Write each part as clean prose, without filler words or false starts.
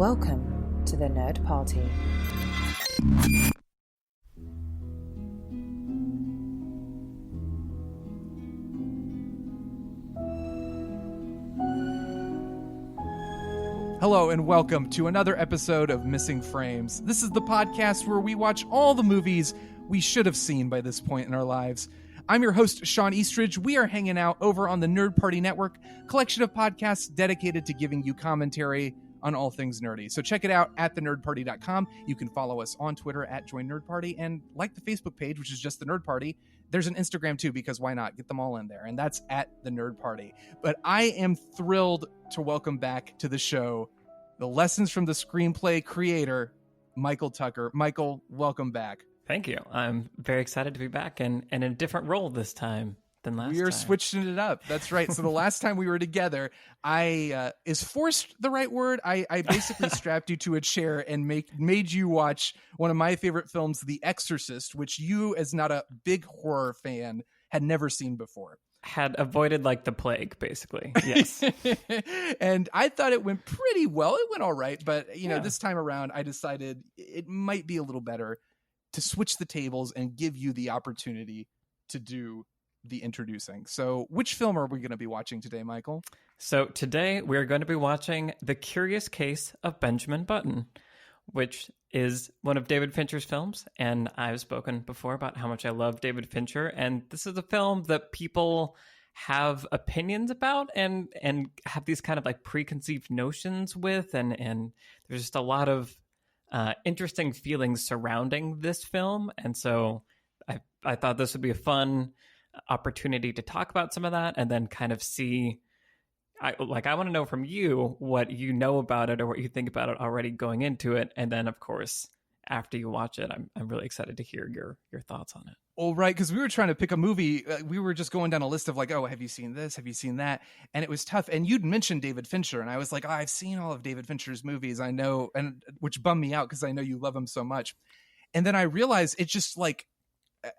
Welcome to the Nerd Party. Hello and welcome to another episode of Missing Frames. This is the podcast where we watch all the movies we should have seen by this point in our lives. I'm your host, Shawn Eastridge. We are hanging out over on the Nerd Party Network, collection of podcasts dedicated to giving you commentary on all things nerdy. So check it out at thenerdparty.com. You can follow us on Twitter at Join Nerd Party and like the Facebook page, which is just the Nerd Party. There's an Instagram too, because why not? Get them all in there. And that's at the Nerd Party. But I am thrilled to welcome back to the show the Lessons from the Screenplay creator, Michael Tucker. Michael, welcome back. Thank you. I'm very excited to be back and in a different role this time than last time. We are switching it up. That's right. So the last time we were together, is forced the right word? I basically strapped you to a chair and made you watch one of my favorite films, The Exorcist, which you, as not a big horror fan, had never seen before. Had avoided like the plague, basically. Yes. And I thought it went pretty well. It went all right. But, you know, this time around, I decided it might be a little better to switch the tables and give you the opportunity to do the introducing. So which film are we going to be watching today, Michael? So today we're going to be watching The Curious Case of Benjamin Button, which is one of David Fincher's films. And I've spoken before about how much I love David Fincher. And this is a film that people have opinions about and have these kind of like preconceived notions with. And there's just a lot of interesting feelings surrounding this film. And so I thought this would be a fun opportunity to talk about some of that and then kind of see, I want to know from you what you know about it or what you think about it already going into it. And then, of course, after you watch it, I'm really excited to hear your thoughts on it. Oh, right, because we were trying to pick a movie. We were just going down a list of like, oh, have you seen this? Have you seen that? And it was tough. And you'd mentioned David Fincher, and I was like, oh, I've seen all of David Fincher's movies. I know, and which bummed me out because I know you love him so much. And then I realized it just like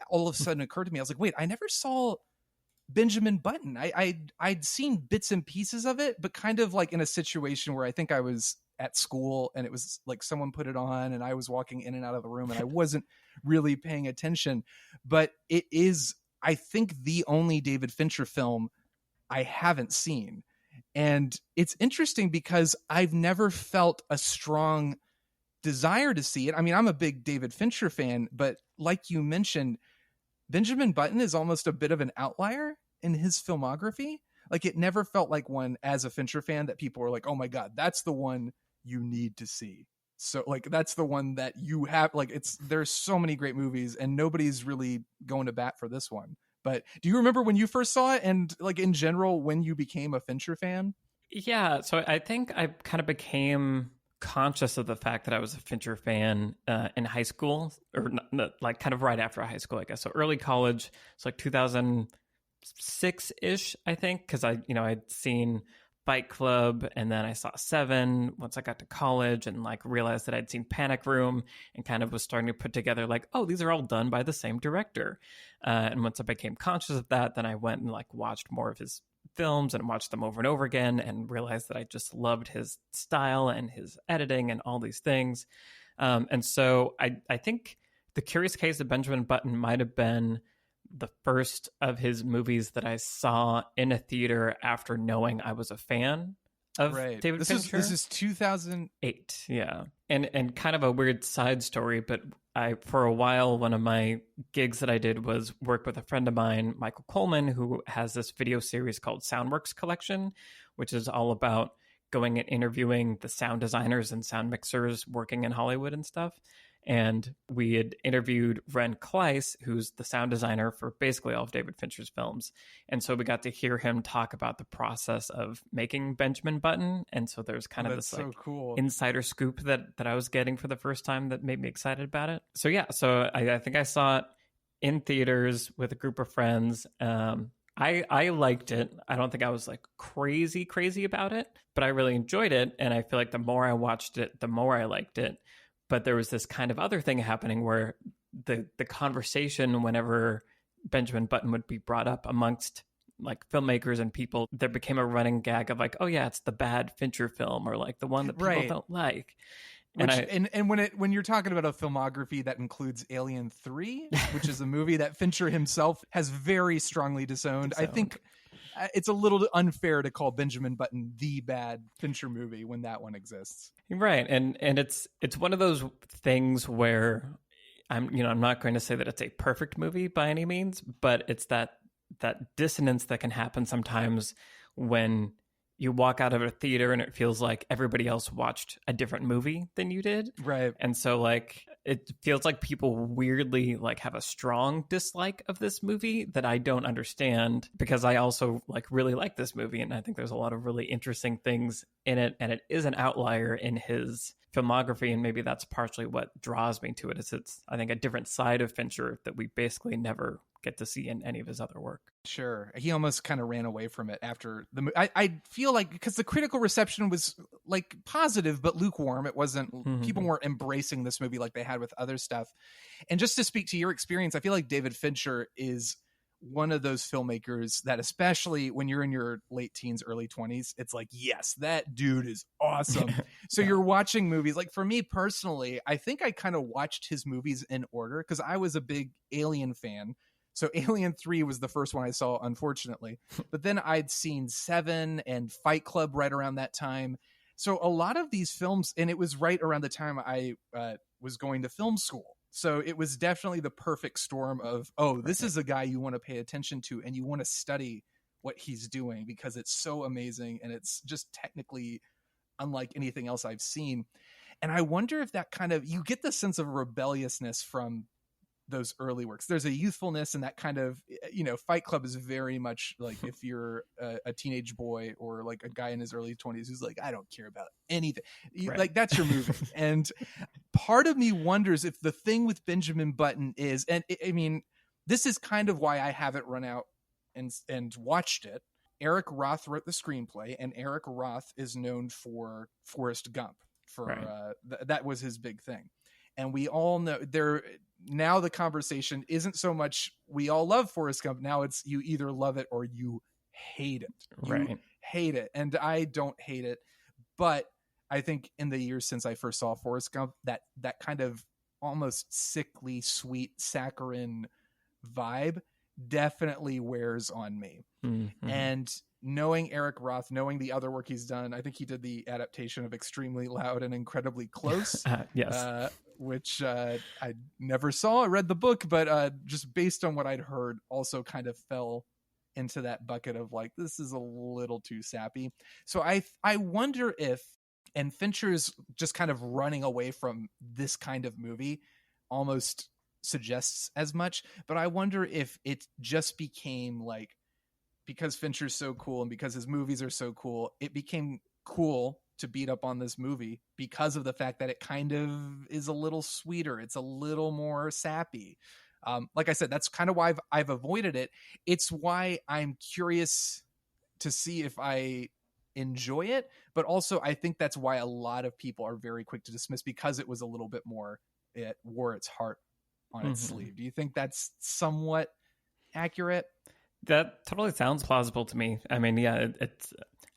all of a sudden occurred to me. I was like, wait, I never saw Benjamin Button. I'd seen bits and pieces of it, but kind of like in a situation where I think I was at school and it was like someone put it on and I was walking in and out of the room and I wasn't really paying attention. But it is, I think, the only David Fincher film I haven't seen. And it's interesting because I've never felt a strong desire to see it. I mean, I'm a big David Fincher fan, but like you mentioned, Benjamin Button is almost a bit of an outlier in his filmography. Like it never felt like one as a Fincher fan that people were like, oh my God, that's the one you need to see. So like, that's the one that you have, like there's so many great movies and nobody's really going to bat for this one. But do you remember when you first saw it and like in general, when you became a Fincher fan? Yeah. So I think I kind of became conscious of the fact that I was a Fincher fan in high school, or not, like kind of right after high school, I guess. So early college, it's like 2006-ish, I think, because I'd seen Fight Club and then I saw Seven once I got to college and like realized that I'd seen Panic Room and kind of was starting to put together like, oh, these are all done by the same director. And once I became conscious of that, then I went and like watched more of his films and watched them over and over again and realized that I just loved his style and his editing and all these things. And so I think The Curious Case of Benjamin Button might have been the first of his movies that I saw in a theater after knowing I was a fan of David Fincher. This is 2008. Yeah. And kind of a weird side story, but for a while, one of my gigs that I did was work with a friend of mine, Michael Coleman, who has this video series called Soundworks Collection, which is all about going and interviewing the sound designers and sound mixers working in Hollywood and stuff. And we had interviewed Ren Kleiss, who's the sound designer for basically all of David Fincher's films. And so we got to hear him talk about the process of making Benjamin Button. And so there's kind of this so like cool insider scoop that I was getting for the first time that made me excited about it. So yeah, so I think I saw it in theaters with a group of friends. I liked it. I don't think I was like crazy about it, but I really enjoyed it. And I feel like the more I watched it, the more I liked it. But there was this kind of other thing happening where the conversation, whenever Benjamin Button would be brought up amongst like filmmakers and people, there became a running gag of like, oh yeah, it's the bad Fincher film, or like the one that people don't like. And when you're talking about a filmography that includes Alien 3, which is a movie that Fincher himself has very strongly disowned, I think it's a little unfair to call Benjamin Button the bad Fincher movie when that one exists. Right. And it's one of those things where I'm not going to say that it's a perfect movie by any means, but it's that dissonance that can happen sometimes when you walk out of a theater and it feels like everybody else watched a different movie than you did. Right. And so like it feels like people weirdly like have a strong dislike of this movie that I don't understand, because I also like really like this movie and I think there's a lot of really interesting things in it, and it is an outlier in his filmography, and maybe that's partially what draws me to it. It's I think a different side of Fincher that we basically never get to see in any of his other work. Sure. He almost kind of ran away from it after the I feel like, because the critical reception was like positive but lukewarm. It wasn't people weren't embracing this movie like they had with other stuff. And just to speak to your experience, I feel like David Fincher is one of those filmmakers that, especially when you're in your late teens, early 20s, it's like, yes, that dude is awesome. So you're watching movies. Like for me personally, I think I kind of watched his movies in order because I was a big Alien fan. So Alien 3 was the first one I saw, unfortunately. But then I'd seen 7 and Fight Club right around that time. So a lot of these films, and it was right around the time I was going to film school. So it was definitely the perfect storm of, this is a guy you want to pay attention to and you want to study what he's doing because it's so amazing and it's just technically unlike anything else I've seen. And I wonder if that kind of, you get the sense of rebelliousness from those early works. There's a youthfulness and that kind of, Fight Club is very much like if you're a teenage boy or like a guy in his early 20s who's like, I don't care about anything. Like that's your movie. And part of me wonders if the thing with Benjamin Button is, and I mean, this is kind of why I haven't run out and watched it. Eric Roth wrote the screenplay, and Eric Roth is known for Forrest Gump. That was his big thing. And we all know now the conversation isn't so much we all love Forrest Gump. Now it's you either love it or you hate it. You hate it. And I don't hate it. But I think in the years since I first saw Forrest Gump, that kind of almost sickly, sweet, saccharine vibe definitely wears on me. Mm-hmm. And knowing Eric Roth, knowing the other work he's done, I think he did the adaptation of Extremely Loud and Incredibly Close. Yes. Which I never saw. I read the book, but just based on what I'd heard, also kind of fell into that bucket of like, this is a little too sappy. So I wonder if, and Fincher's just kind of running away from this kind of movie almost suggests as much, but I wonder if it just became like, because Fincher's so cool and because his movies are so cool, it became cool to beat up on this movie because of the fact that it kind of is a little sweeter. It's a little more sappy. Like I said, that's kind of why I've avoided it. It's why I'm curious to see if I enjoy it, but also I think that's why a lot of people are very quick to dismiss because it was a little bit more, it wore its heart on its sleeve. Do you think that's somewhat accurate? That totally sounds plausible to me. I mean, yeah, it's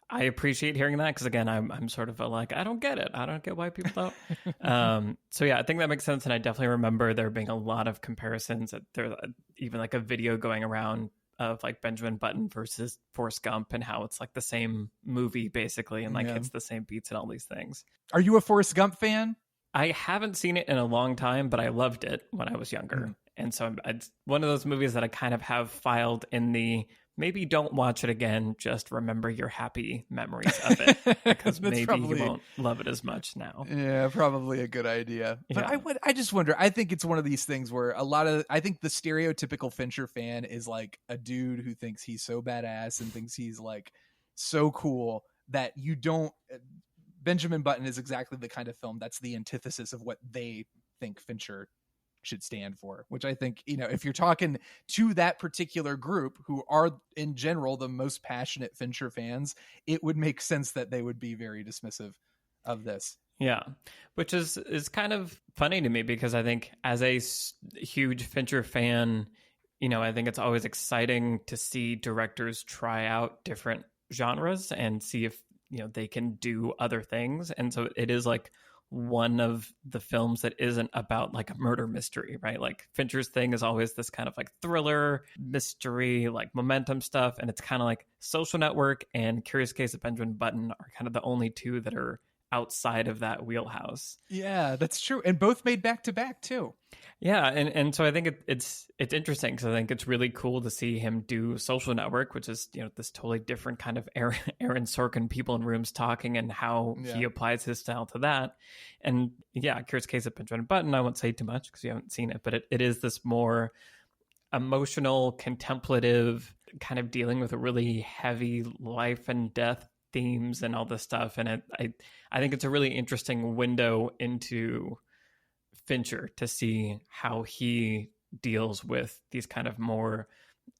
I appreciate hearing that because, again, I'm sort of like, I don't get it. I don't get why people don't. So, yeah, I think that makes sense. And I definitely remember there being a lot of comparisons. There's even like a video going around of like Benjamin Button versus Forrest Gump and how it's like the same movie, basically, and like hits the same beats and all these things. Are you a Forrest Gump fan? I haven't seen it in a long time, but I loved it when I was younger. And so it's one of those movies that I kind of have filed in the maybe don't watch it again, just remember your happy memories of it, because maybe you won't love it as much now. Yeah, probably a good idea. But I just wonder, I think it's one of these things where I think the stereotypical Fincher fan is like a dude who thinks he's so badass and thinks he's like so cool that you don't. Benjamin Button is exactly the kind of film that's the antithesis of what they think Fincher should stand for, which I think, if you're talking to that particular group who are in general the most passionate Fincher fans, it would make sense that they would be very dismissive of this. Yeah, which is kind of funny to me because I think as a huge Fincher fan, I think it's always exciting to see directors try out different genres and see if, they can do other things. And so it is like one of the films that isn't about like a murder mystery, right? Like Fincher's thing is always this kind of like thriller, mystery, like momentum stuff. And it's kind of like Social Network and Curious Case of Benjamin Button are kind of the only two that are outside of that wheelhouse. Yeah, that's true. And both made back to back too. Yeah, and so I think it's interesting because I think it's really cool to see him do Social Network, which is this totally different kind of Aaron Sorkin people in rooms talking and how he applies his style to that. And yeah, Curious Case of Benjamin Button, I won't say too much because you haven't seen it, but it is this more emotional, contemplative kind of dealing with a really heavy life and death themes and all this stuff. And I think it's a really interesting window into Fincher to see how he deals with these kind of more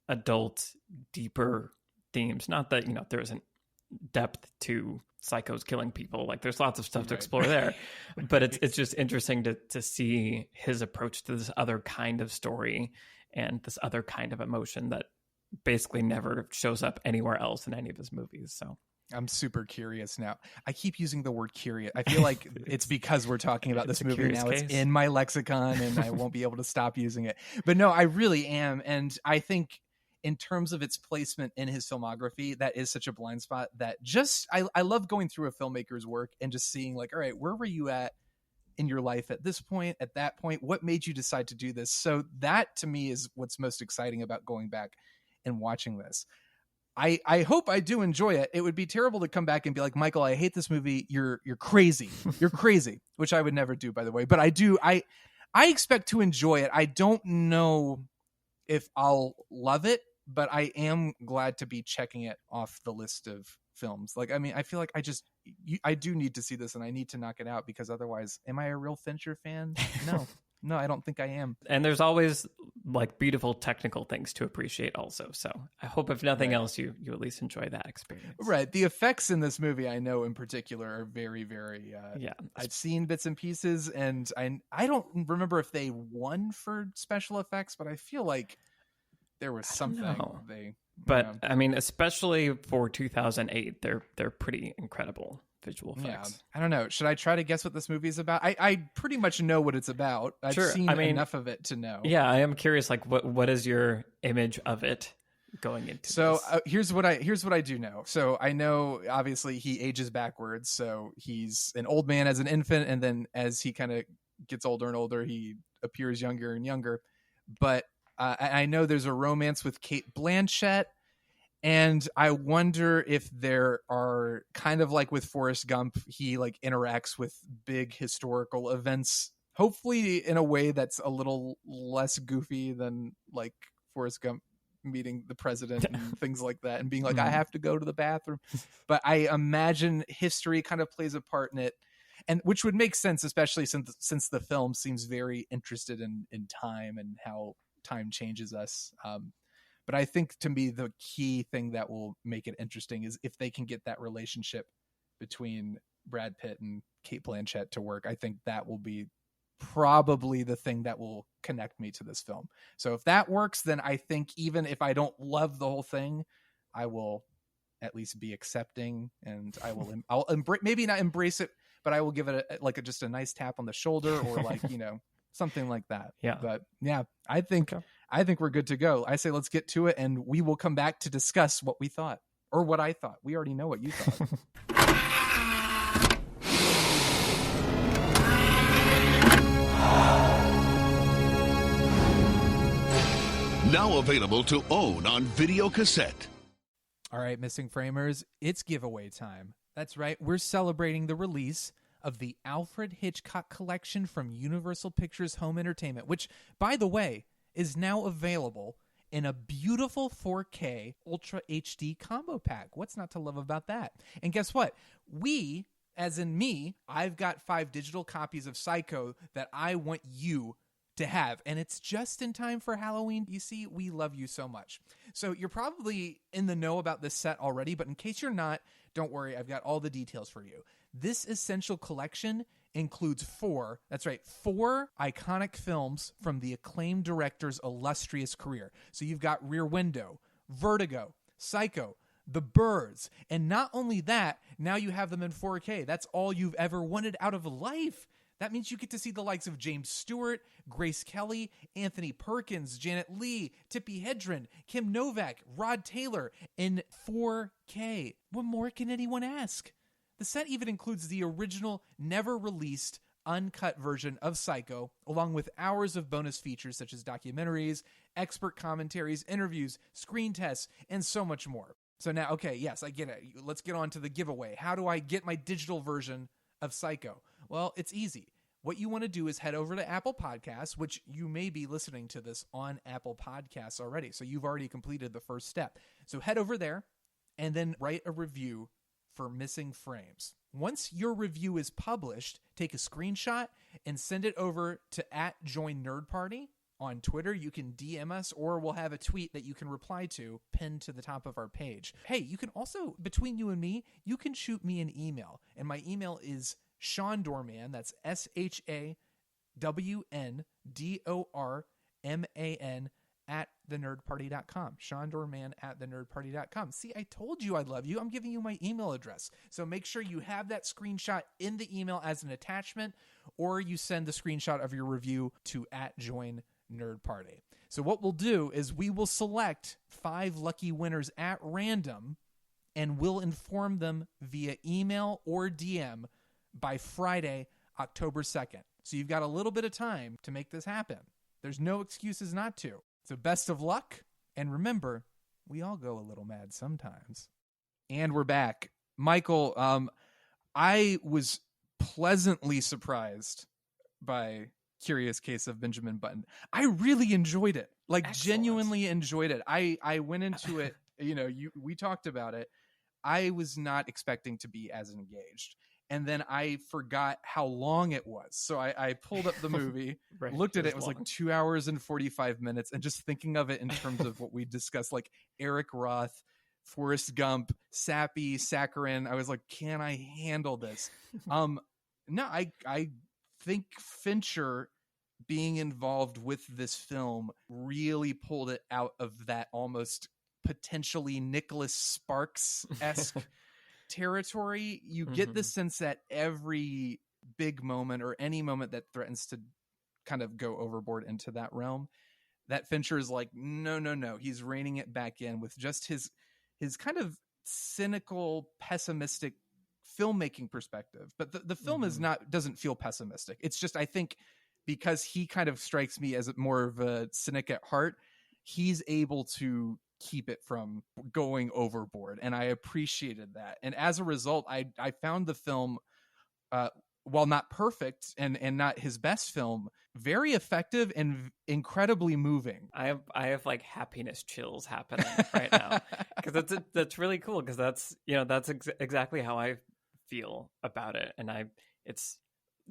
adult, deeper themes. Not that, there isn't depth to psychos killing people. Like there's lots of stuff to explore there, but it's just interesting to see his approach to this other kind of story and this other kind of emotion that basically never shows up anywhere else in any of his movies. So I'm super curious now. I keep using the word curious. I feel like it's because we're talking about this movie now. It's in my lexicon and I won't be able to stop using it. But no, I really am. And I think in terms of its placement in his filmography, that is such a blind spot that I love going through a filmmaker's work and just seeing like, all right, where were you at in your life at this point, at that point? What made you decide to do this? So that to me is what's most exciting about going back and watching this. I hope I do enjoy it. It would be terrible to come back and be like, Michael, I hate this movie. You're crazy. You're crazy, which I would never do, by the way. But I do. I expect to enjoy it. I don't know if I'll love it, but I am glad to be checking it off the list of films. Like, I mean, I feel like I do need to see this and I need to knock it out because otherwise, am I a real Fincher fan? No. No, I don't think I am. And there's always like beautiful technical things to appreciate also. So I hope if nothing else, you at least enjoy that experience. Right. The effects in this movie, I know in particular, are very, very, I've seen bits and pieces and I don't remember if they won for special effects, but I feel like there was something But I mean, especially for 2008, they're pretty incredible visual effects. Yeah. I don't know. Should I try to guess what this movie is about? I pretty much know what it's about. I've seen enough of it to know. Yeah, I am curious. Like, what is your image of it going into? So here's what I do know. So I know obviously he ages backwards. So he's an old man as an infant, and then as he kind of gets older and older, he appears younger and younger. But I know there's a romance with Cate Blanchett. And I wonder if there are kind of like with Forrest Gump, he like interacts with big historical events, hopefully in a way that's a little less goofy than like Forrest Gump meeting the president and things like that and being like, I have to go to the bathroom. But I imagine history kind of plays a part in it, and which would make sense, especially since the film seems very interested in time and how time changes us. But I think to me, the key thing that will make it interesting is if they can get that relationship between Brad Pitt and Cate Blanchett to work. I think that will be probably the thing that will connect me to this film. So if that works, then I think even if I don't love the whole thing, I will at least be accepting, and I'll maybe not embrace it, but I will give it just a nice tap on the shoulder or like, something like that. Yeah. But yeah, I think we're good to go. I say let's get to it, and we will come back to discuss what we thought, or what I thought. We already know what you thought. Now available to own on video cassette. All right, Missing Framers, it's giveaway time. That's right. We're celebrating the release of the Alfred Hitchcock collection from Universal Pictures Home Entertainment, which, by the way, is now available in a beautiful 4K Ultra HD combo pack. What's not to love about that? And guess what? We, as in me, I've got 5 digital copies of Psycho that I want you to have, and it's just in time for Halloween. You see, we love you so much. So you're probably in the know about this set already, but in case you're not, Don't worry, I've got all the details for you. This essential collection includes 4 iconic films from the acclaimed director's illustrious career. So you've got Rear Window, Vertigo, Psycho, The Birds, and not only that, now you have them in 4K. That's all you've ever wanted out of life. That means you get to see the likes of James Stewart, Grace Kelly, Anthony Perkins, Janet Leigh, Tippi Hedren, Kim Novak, Rod Taylor in 4K. What more can anyone ask? The set even includes the original, never-released, uncut version of Psycho, along with hours of bonus features such as documentaries, expert commentaries, interviews, screen tests, and so much more. So now, okay, yes, I get it. Let's get on to the giveaway. How do I get my digital version of Psycho? Well, it's easy. What you want to do is head over to Apple Podcasts, which you may be listening to this on Apple Podcasts already. So you've already completed the first step. So head over there and then write a review for Missing Frames. Once your review is published, take a screenshot and send it over to @JoinNerdParty on Twitter. You can DM us, or we'll have a tweet that you can reply to pinned to the top of our page. Hey, you can also, between you and me, you can shoot me an email. And my email is Shawn Dorman, that's SHAWNDORMAN @thenerdparty.com. Shawn Dorman @thenerdparty.com. See, I told you I love you. I'm giving you my email address. So make sure you have that screenshot in the email as an attachment, or you send the screenshot of your review to @JoinNerdParty. So what we'll do is we will select 5 lucky winners at random, and we'll inform them via email or DM by Friday, October 2nd. So you've got a little bit of time to make this happen. There's no excuses not to. So best of luck. And remember, we all go a little mad sometimes. And we're back. Michael, I was pleasantly surprised by Curious Case of Benjamin Button. I really enjoyed it. Like, Excellent. Genuinely enjoyed it. I went into it, we talked about it. I was not expecting to be as engaged. And then I forgot how long it was. So I pulled up the movie, Right, looked at it. It was long. like 2 hours and 45 minutes. And just thinking of it in terms of what we discussed, like Eric Roth, Forrest Gump, Sappy, Saccharin. I was like, can I handle this? No, I think Fincher being involved with this film really pulled it out of that almost potentially Nicholas Sparks-esque territory. You get the sense that every big moment or any moment that threatens to kind of go overboard into that realm, that Fincher is like, no. He's reining it back in with just his kind of cynical, pessimistic filmmaking perspective. But the film doesn't feel pessimistic. It's just, I think, because he kind of strikes me as more of a cynic at heart, he's able to keep it from going overboard, and I appreciated that. And as a result, I found the film, while not perfect and not his best film, very effective and incredibly moving. I have like happiness chills happening right now, because that's really cool, because that's exactly how I feel about it, and it's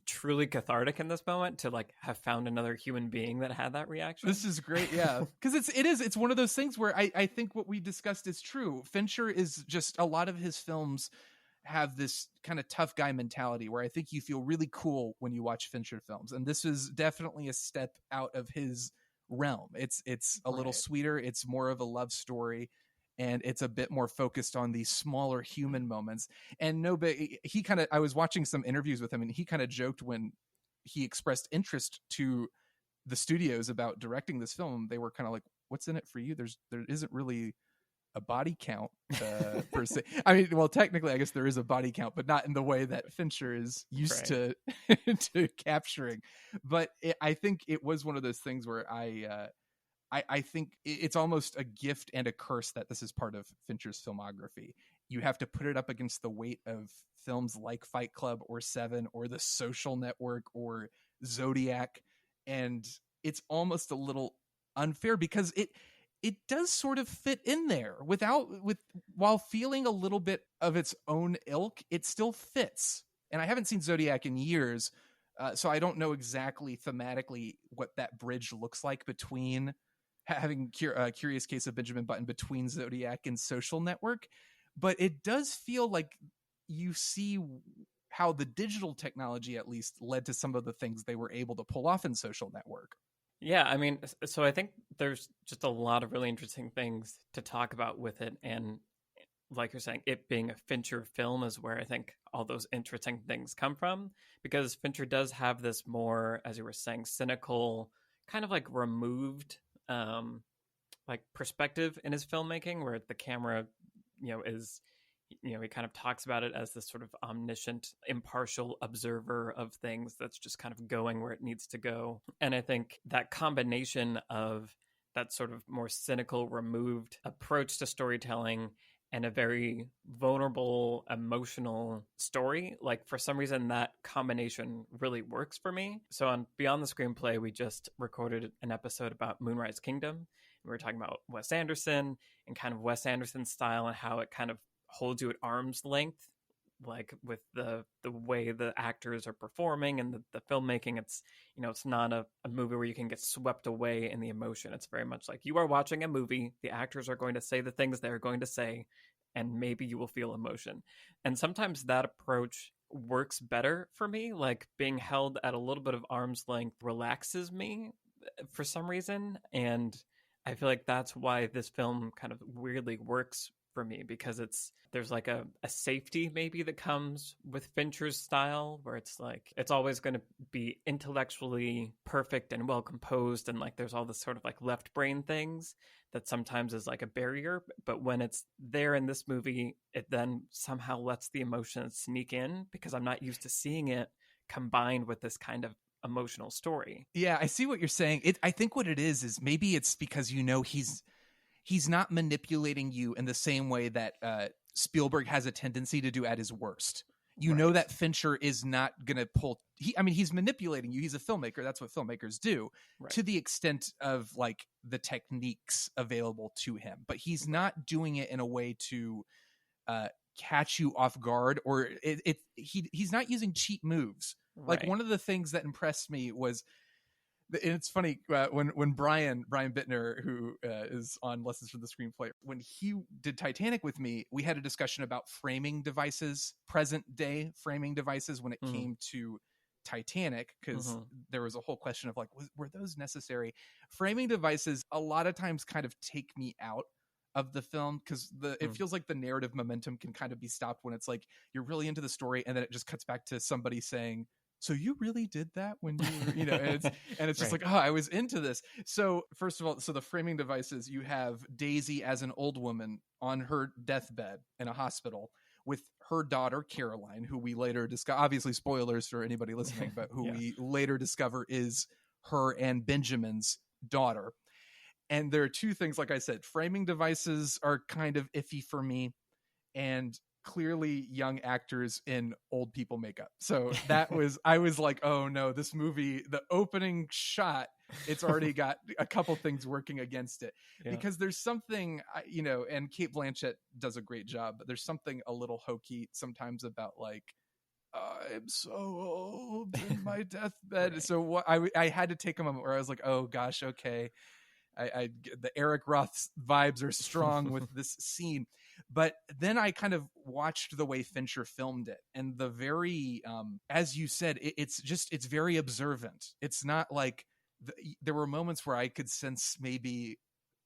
truly cathartic in this moment to like have found another human being that had that reaction. This is great. Yeah. Because it's one of those things where I think what we discussed is true. Fincher is just, a lot of his films have this kind of tough guy mentality where I think you feel really cool when you watch Fincher films. And this is definitely a step out of his realm. It's a little sweeter. It's more of a love story. And it's a bit more focused on these smaller human moments. And I was watching some interviews with him, and he kind of joked when he expressed interest to the studios about directing this film. They were kind of like, what's in it for you? There isn't really a body count per se. I mean, well, technically, I guess there is a body count, but not in the way that Fincher is used to capturing. But I think it was one of those things where I think it's almost a gift and a curse that this is part of Fincher's filmography. You have to put it up against the weight of films like Fight Club or Seven or The Social Network or Zodiac. And it's almost a little unfair because it does sort of fit in there while feeling a little bit of its own ilk. It still fits. And I haven't seen Zodiac in years, so I don't know exactly thematically what that bridge looks like between having Curious Case of Benjamin Button between Zodiac and Social Network. but it does feel like you see how the digital technology at least led to some of the things they were able to pull off in Social Network. Yeah, I mean, so I think there's just a lot of really interesting things to talk about with it. And like you're saying, it being a Fincher film is where I think all those interesting things come from, because Fincher does have this more, as you were saying, cynical, kind of like removed like perspective in his filmmaking, where the camera, is, he kind of talks about it as this sort of omniscient, impartial observer of things that's just kind of going where it needs to go. And I think that combination of that sort of more cynical, removed approach to storytelling and a very vulnerable, emotional story, like for some reason that combination really works for me. So on Beyond the Screenplay, we just recorded an episode about Moonrise Kingdom. We were talking about Wes Anderson and kind of Wes Anderson's style and how it kind of holds you at arm's length, like with the way the actors are performing and the filmmaking. It's, it's not a movie where you can get swept away in the emotion. It's very much like you are watching a movie. The actors are going to say the things they're going to say, and maybe you will feel emotion. And sometimes that approach works better for me. Like being held at a little bit of arm's length relaxes me for some reason. And I feel like that's why this film kind of weirdly works for me, because there's like a safety maybe that comes with Fincher's style, where it's like it's always going to be intellectually perfect and well composed, and like there's all this sort of like left brain things that sometimes is like a barrier. But when it's there in this movie, it then somehow lets the emotion sneak in, because I'm not used to seeing it combined with this kind of emotional story. Yeah, I see what you're saying. I think what it is maybe it's because he's not manipulating you in the same way that Spielberg has a tendency to do at his worst. You know that Fincher is not going to pull... he's manipulating you. He's a filmmaker. That's what filmmakers do, to the extent of like the techniques available to him. But he's not doing it in a way to catch you off guard, or he's not using cheap moves. Like one of the things that impressed me was... And it's funny when Brian Bittner, who is on Lessons from the Screenplay, when he did Titanic with me, we had a discussion about framing devices, present day framing devices, when it came to Titanic, because there was a whole question of like, were those necessary? Framing devices a lot of times kind of take me out of the film, because it feels like the narrative momentum can kind of be stopped when it's like you're really into the story and then it just cuts back to somebody saying, so you really did that when you were, and it's just like, oh, I was into this. So first of all, the framing devices, you have Daisy as an old woman on her deathbed in a hospital with her daughter, Caroline, who we later discover, obviously spoilers for anybody listening, but who we later discover is her and Benjamin's daughter. And there are two things, like I said, framing devices are kind of iffy for me, and clearly young actors in old people makeup. So that was, I was like, oh no, this movie, the opening shot, it's already got a couple things working against it, because there's something, and Cate Blanchett does a great job, but there's something a little hokey sometimes about like, I'm so old in my deathbed. So I had to take a moment where I was like, oh gosh, okay. The Eric Roth vibes are strong with this scene. But then I kind of watched the way Fincher filmed it, and the very, as you said, it's very observant. It's not like there were moments where I could sense maybe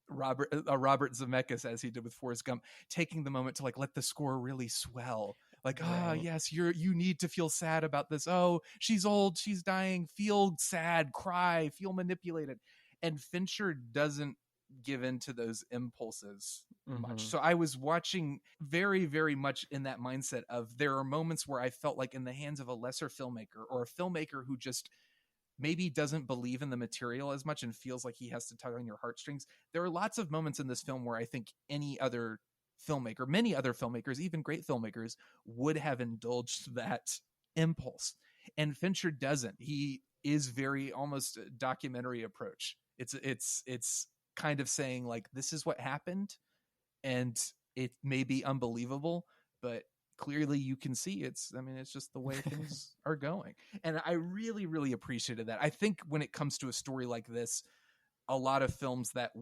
Robert Zemeckis, as he did with Forrest Gump, taking the moment to like let the score really swell. Like, yes, you need to feel sad about this. Oh, she's old, she's dying. Feel sad, cry, feel manipulated. And Fincher doesn't give in to those impulses much. So I was watching very, very much in that mindset of, there are moments where I felt like in the hands of a lesser filmmaker, or a filmmaker who just maybe doesn't believe in the material as much and feels like he has to tug on your heartstrings. There are lots of moments in this film where I think many other filmmakers, even great filmmakers, would have indulged that impulse. And Fincher doesn't. He is very almost a documentary approach. It's kind of saying like, this is what happened, and it may be unbelievable, but clearly you can see it's just the way things are going. And I really, really appreciated that. I think when it comes to a story like this, a lot of films that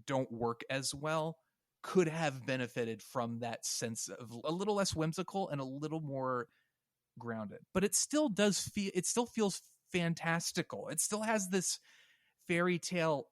don't work as well could have benefited from that sense of a little less whimsical and a little more grounded. But it still feels fantastical. It still has this fairy tale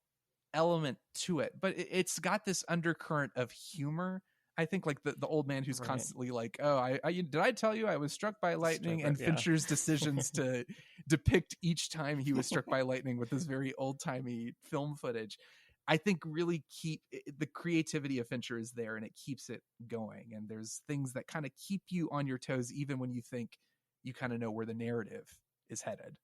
element to it, but it's got this undercurrent of humor. I think like the old man who's constantly like, oh, did I tell you I was struck by lightning? And Fincher's decisions to depict each time he was struck by lightning with this very old-timey film footage, I think really keep the creativity of Fincher is there, and it keeps it going. And there's things that kind of keep you on your toes even when you think you kind of know where the narrative is headed.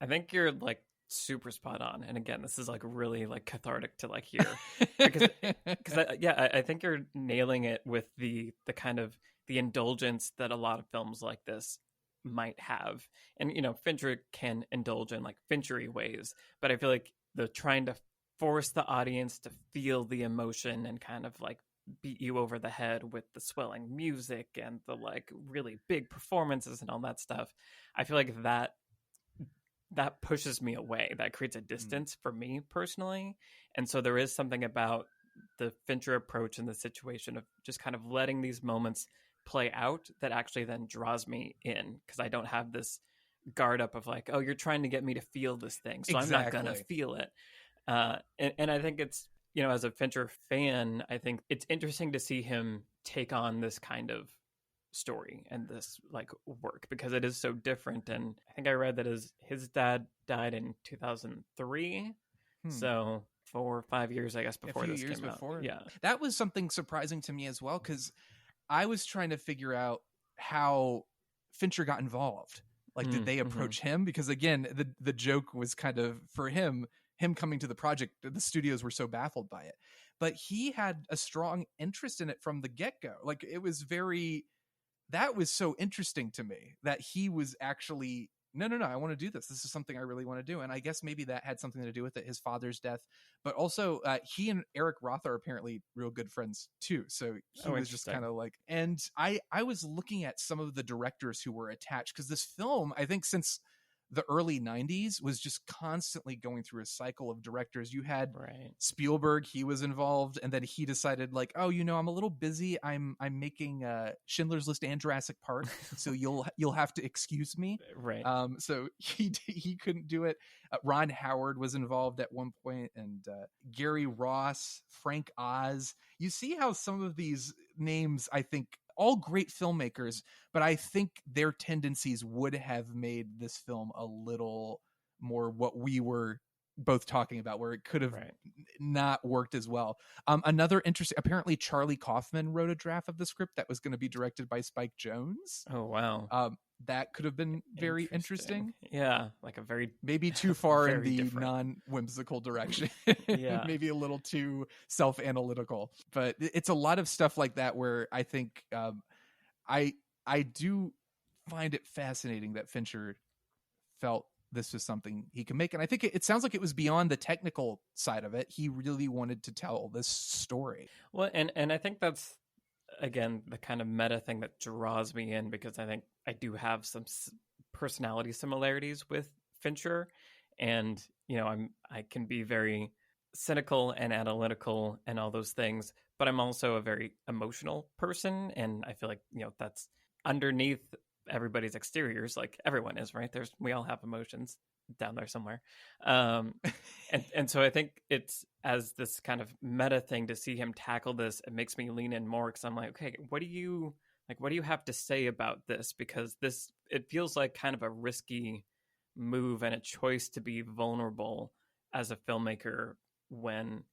I think you're like super spot on, and again, this is like really like cathartic to like hear because I think you're nailing it with the kind of the indulgence that a lot of films like this might have. And Fincher can indulge in like Finchery ways, but I feel like the trying to force the audience to feel the emotion and kind of like beat you over the head with the swelling music and the like really big performances and all that stuff, I feel like that pushes me away. That creates a distance for me personally. And so there is something about the Fincher approach in the situation of just kind of letting these moments play out that actually then draws me in, because I don't have this guard up of like, oh, you're trying to get me to feel this thing, so exactly. I'm not going to feel it. And I think it's, as a Fincher fan, I think it's interesting to see him take on this kind of story and this like work, because it is so different. And I think I read that his dad died in 2003, so 4 or 5 years, I guess, before this came out. Yeah, that was something surprising to me as well, because I was trying to figure out how Fincher got involved. Like, did they approach him? Because again, the joke was kind of for him coming to the project, the studios were so baffled by it, but he had a strong interest in it from the get-go. Like, that was so interesting to me that he was actually, no, I want to do this. This is something I really want to do. And I guess maybe that had something to do with it, his father's death, but also he and Eric Roth are apparently real good friends too. So he was just kind of like, and I was looking at some of the directors who were attached, because this film, I think since the early 90s, was just constantly going through a cycle of directors. You had Spielberg, he was involved, and then he decided like, oh, I'm a little busy. I'm making Schindler's List and Jurassic Park, so you'll have to excuse me. Right. So he couldn't do it. Ron Howard was involved at one point, and Gary Ross, Frank Oz. You see how some of these names, I think, all great filmmakers, but I think their tendencies would have made this film a little more what we were both talking about, where it could have not worked as well. Another interesting, apparently Charlie Kaufman wrote a draft of the script that was going to be directed by Spike Jonze. Oh, wow. That could have been very interesting. Yeah, like a very maybe too far in the non-whimsical direction. Yeah, maybe a little too self-analytical. But it's a lot of stuff like that where I think I do find it fascinating that Fincher felt this was something he could make, and I think it sounds like it was beyond the technical side of it. He really wanted to tell this story. Well, and I think that's, again, the kind of meta thing that draws me in, because I think I do have some personality similarities with Fincher, and I can be very cynical and analytical and all those things, but I'm also a very emotional person, and I feel like that's underneath everybody's exteriors. Like, everyone is, right? We all have emotions down there somewhere, and so I think it's, as this kind of meta thing to see him tackle this, it makes me lean in more, because I'm like, okay, what do you have to say about this? Because it feels like kind of a risky move and a choice to be vulnerable as a filmmaker when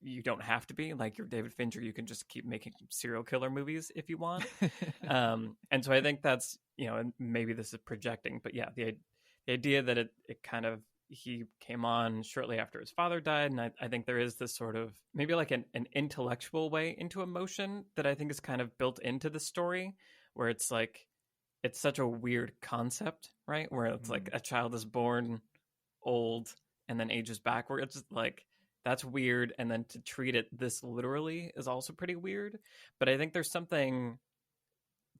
you don't have to be. Like, you're David Fincher, you can just keep making serial killer movies if you want. And so I think that's, and maybe this is projecting, but yeah, the idea that it kind of, he came on shortly after his father died, and I think there is this sort of maybe like an intellectual way into emotion that I think is kind of built into the story, where it's like, it's such a weird concept, right? Where it's like a child is born old and then ages backwards. Like, that's weird, and then to treat it this literally is also pretty weird. But I think there's something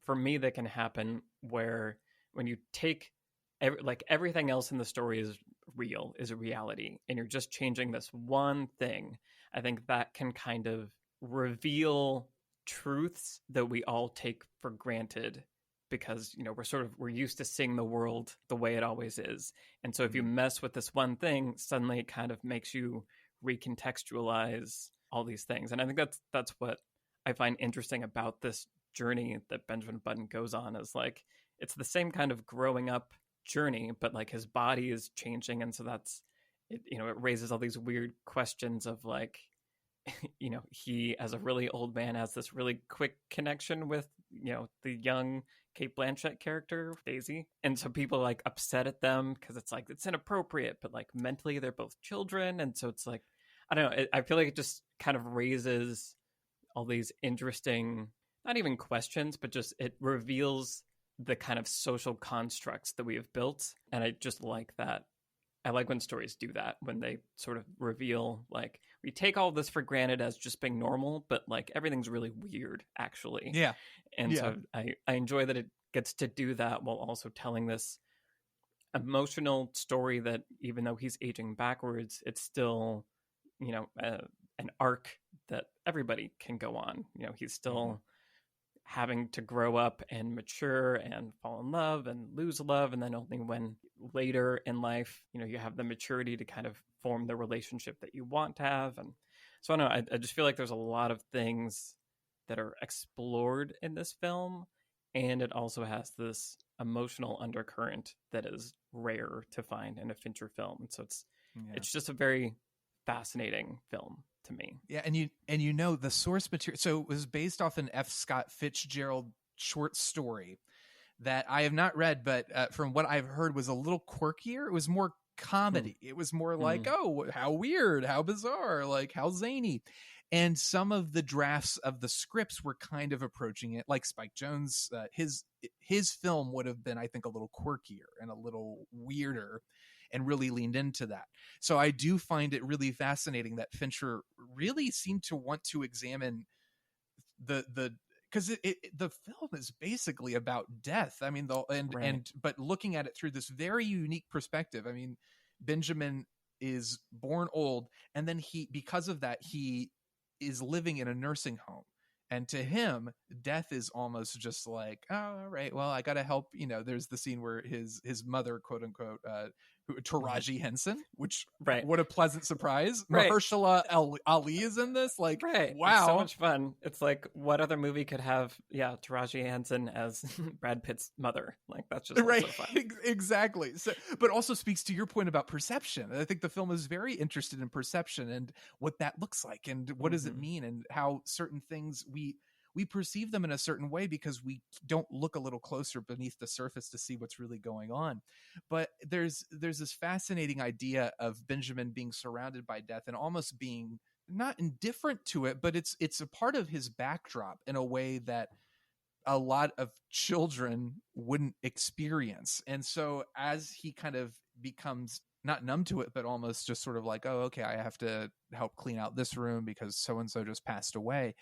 for me that can happen where when you take everything else in the story is real, is a reality, and you're just changing this one thing, I think that can kind of reveal truths that we all take for granted because, you know, we're used to seeing the world the way it always is. And so if you mess with this one thing, suddenly it kind of makes you recontextualize all these things. And I think that's what I find interesting about this journey that Benjamin Button goes on, is like, it's the same kind of growing up journey, but like his body is changing. And so that's it, you know, it raises all these weird questions of like, you know, he as a really old man has this really quick connection with, you know, the young Kate Blanchett character, Daisy. And so people are like upset at them because it's like, it's inappropriate, but like mentally they're both children. And so it's like, I don't know, I feel like it just kind of raises all these interesting, not even questions, but just it reveals the kind of social constructs that we have built. And I just like that. I like when stories do that, when they sort of reveal, like, we take all this for granted as just being normal, but like everything's really weird, actually. Yeah. And so I enjoy that it gets to do that while also telling this emotional story that even though he's aging backwards, it's still, you know, an arc that everybody can go on. You know, he's still having to grow up and mature and fall in love and lose love. And then only when later in life, you know, you have the maturity to kind of form the relationship that you want to have. And so I don't know, I just feel like there's a lot of things that are explored in this film. And it also has this emotional undercurrent that is rare to find in a Fincher film. And so it's just a very fascinating film to me. Yeah, and you know the source material. So it was based off an F. Scott Fitzgerald short story that I have not read, but from what I've heard was a little quirkier. It was more comedy. It was more like, oh, how weird, how bizarre, like how zany. And some of the drafts of the scripts were kind of approaching it like Spike Jonze. His film would have been, I think, a little quirkier and a little weirder, and really leaned into that. So I do find it really fascinating that Fincher really seemed to want to examine because the film is basically about death. I mean, but looking at it through this very unique perspective. I mean, Benjamin is born old, and then because of that, he is living in a nursing home. And to him, death is almost just like, oh, all right, well, I got to help. You know, there's the scene where his mother, quote unquote, Taraji Henson, which what a pleasant surprise. Mahershala Ali is in this. Like, wow, it's so much fun. It's like, what other movie could have Taraji Henson as Brad Pitt's mother? Like, that's just so fun. Exactly. So, but also speaks to your point about perception. I think the film is very interested in perception and what that looks like, and what does it mean, and how certain things we perceive them in a certain way because we don't look a little closer beneath the surface to see what's really going on. But there's this fascinating idea of Benjamin being surrounded by death and almost being not indifferent to it, but it's a part of his backdrop in a way that a lot of children wouldn't experience. And so as he kind of becomes not numb to it, but almost just sort of like, oh, okay, I have to help clean out this room because so-and-so just passed away.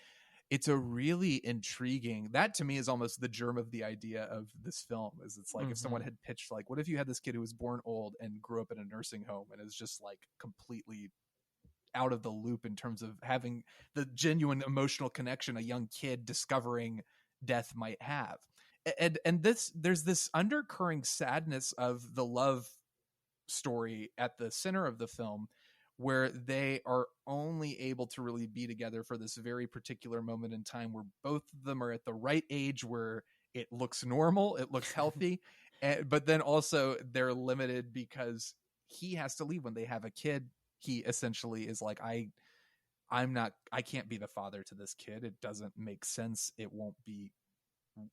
It's a really intriguing, that to me is almost the germ of the idea of this film, is it's like if someone had pitched like, what if you had this kid who was born old and grew up in a nursing home and is just like completely out of the loop in terms of having the genuine emotional connection a young kid discovering death might have. And there's this undercurring sadness of the love story at the center of the film, where they are only able to really be together for this very particular moment in time where both of them are at the right age where it looks normal, it looks healthy, but then also they're limited because he has to leave when they have a kid. He essentially is like, I can't be the father to this kid. It doesn't make sense.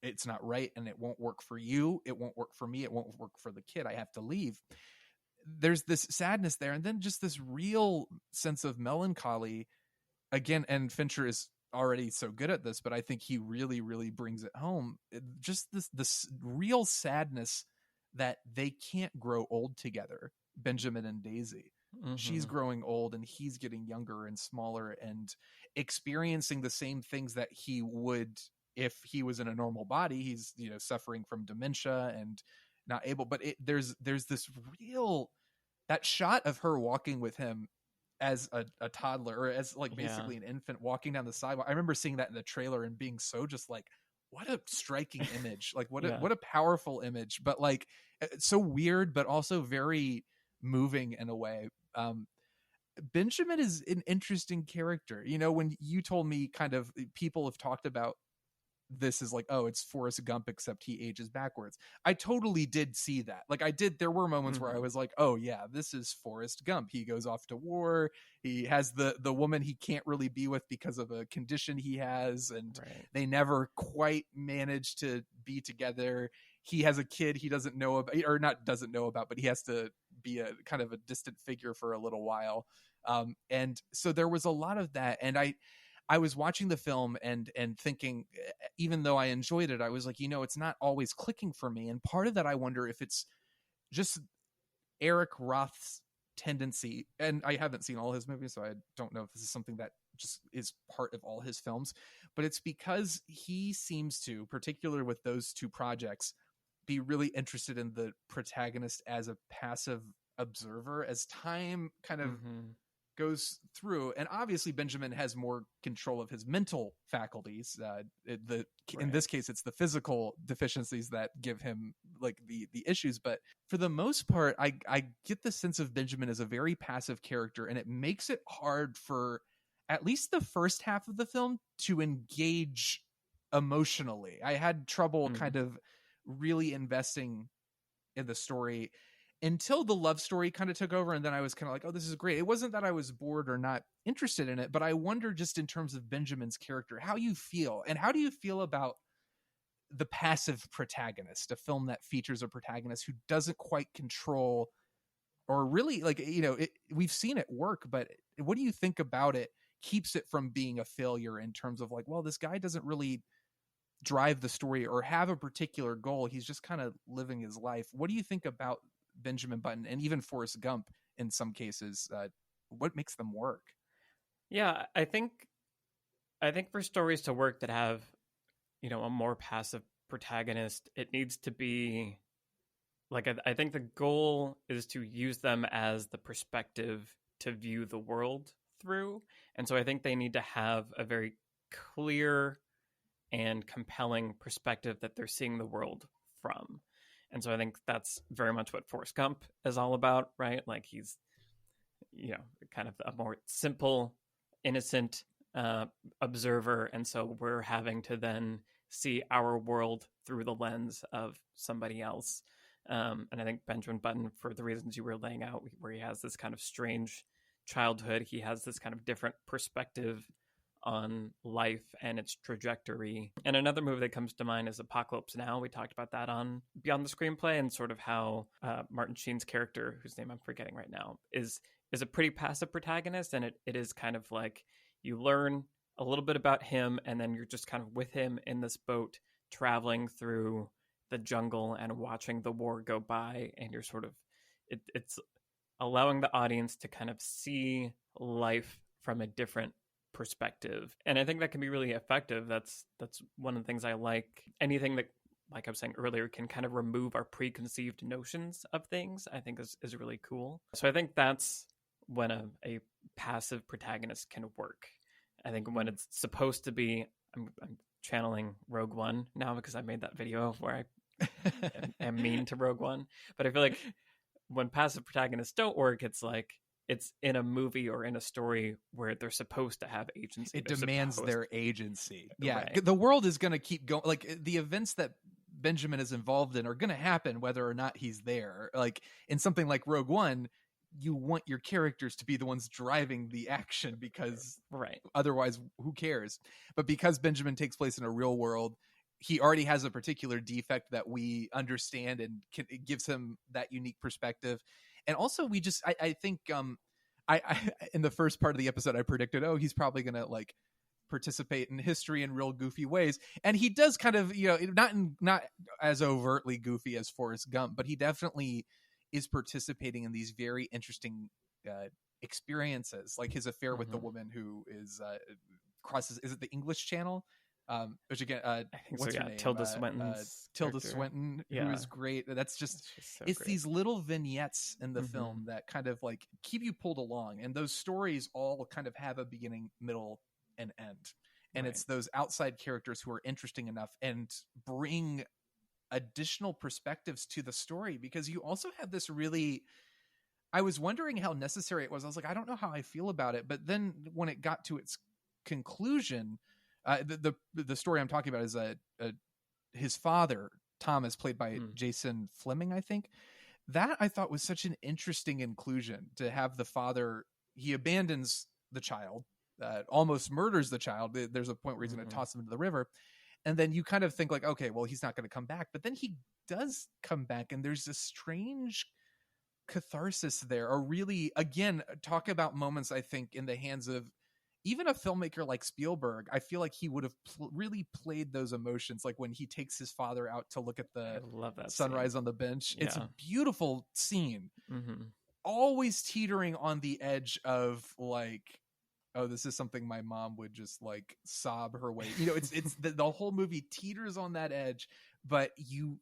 It's not right. And it won't work for you. It won't work for me. It won't work for the kid. I have to leave. There's this sadness there, and then just this real sense of melancholy again. And Fincher is already so good at this, but I think he really, really brings it home. Just this real sadness that they can't grow old together, Benjamin and Daisy. She's growing old and he's getting younger and smaller and experiencing the same things that he would if he was in a normal body. He's, suffering from dementia and not able, but there's this real, that shot of her walking with him as a toddler, or as like basically an infant walking down the sidewalk. I remember seeing that in the trailer and being so just like, what a striking image, like what a powerful image, but like it's so weird, but also very moving in a way. Benjamin is an interesting character. You know, when you told me kind of people have talked about this is like, oh, it's Forrest Gump, except he ages backwards. I totally did see that. Like there were moments where I was like, oh yeah, this is Forrest Gump. He goes off to war. He has the woman he can't really be with because of a condition he has. And they never quite manage to be together. He has a kid he doesn't know about, or not doesn't know about, but he has to be a kind of a distant figure for a little while. And so there was a lot of that. And I was watching the film and thinking, even though I enjoyed it, I was like, it's not always clicking for me. And part of that, I wonder if it's just Eric Roth's tendency. And I haven't seen all his movies, so I don't know if this is something that just is part of all his films. But it's because he seems to, particularly with those two projects, be really interested in the protagonist as a passive observer as time kind of goes through. And obviously Benjamin has more control of his mental faculties. In this case, it's the physical deficiencies that give him like the issues. But for the most part, I get the sense of Benjamin as a very passive character, and it makes it hard for at least the first half of the film to engage emotionally. I had trouble kind of really investing in the story until the love story kind of took over. And then I was kind of like, oh, this is great. It wasn't that I was bored or not interested in it, but I wonder just in terms of Benjamin's character, how you feel, and how do you feel about the passive protagonist, a film that features a protagonist who doesn't quite control, or really like, we've seen it work, but what do you think about it keeps it from being a failure in terms of like, well, this guy doesn't really drive the story or have a particular goal. He's just kind of living his life. What do you think about Benjamin Button and even Forrest Gump in some cases? What makes them work? Yeah, I think for stories to work that have, a more passive protagonist, it needs to be like, I think the goal is to use them as the perspective to view the world through. And so I think they need to have a very clear and compelling perspective that they're seeing the world from. And so I think that's very much what Forrest Gump is all about, right? Like he's, kind of a more simple, innocent observer. And so we're having to then see our world through the lens of somebody else. And I think Benjamin Button, for the reasons you were laying out, where he has this kind of strange childhood, he has this kind of different perspective on life and its trajectory. And another movie that comes to mind is Apocalypse Now. We talked about that on Beyond the Screenplay, and sort of how Martin Sheen's character, whose name I'm forgetting right now, is a pretty passive protagonist. And it is kind of like you learn a little bit about him, and then you're just kind of with him in this boat traveling through the jungle and watching the war go by. And you're sort of, it's allowing the audience to kind of see life from a different perspective. And I think that can be really effective. That's one of the things I like. Anything that, like I was saying earlier, can kind of remove our preconceived notions of things, I think is really cool. So I think that's when a passive protagonist can work. I think when it's supposed to be, I'm channeling Rogue One now because I made that video where I am mean to Rogue One. But I feel like when passive protagonists don't work, it's like it's in a movie or in a story where they're supposed to have agency. It demands their agency. Yeah, right. The world is going to keep going. Like the events that Benjamin is involved in are going to happen whether or not he's there. Like in something like Rogue One, you want your characters to be the ones driving the action because otherwise who cares? But because Benjamin takes place in a real world, he already has a particular defect that we understand, and it gives him that unique perspective. And also I think I in the first part of the episode, I predicted, oh, he's probably going to like participate in history in real goofy ways. And he does kind of, not as overtly goofy as Forrest Gump, but he definitely is participating in these very interesting experiences, like his affair with the woman who is crosses, is it the English Channel? Which again, I think what's so, her yeah. name? Tilda Swinton's Tilda character. Swinton, who Yeah. is great. That's just, She's so it's great. these little vignettes in the Mhm. film that kind of like keep you pulled along. And those stories all kind of have a beginning, middle, and end. And Right. it's those outside characters who are interesting enough and bring additional perspectives to the story, because you also have this really, I was wondering how necessary it was. I was like, I don't know how I feel about it. But then when it got to its conclusion, the story I'm talking about is his father, Thomas, played by Jason Fleming, I think. That I thought was such an interesting inclusion, to have the father, he abandons the child, almost murders the child. There's a point where he's going to toss him into the river. And then you kind of think like, okay, well, he's not going to come back. But then he does come back, and there's this strange catharsis there. Or really, again, talk about moments, I think, in the hands of even a filmmaker like Spielberg. I feel like he would have really played those emotions, like when he takes his father out to look at the sunrise on the bench. Yeah. It's a beautiful scene. Always teetering on the edge of like, oh, this is something my mom would just like sob her way. It's the whole movie teeters on that edge, but you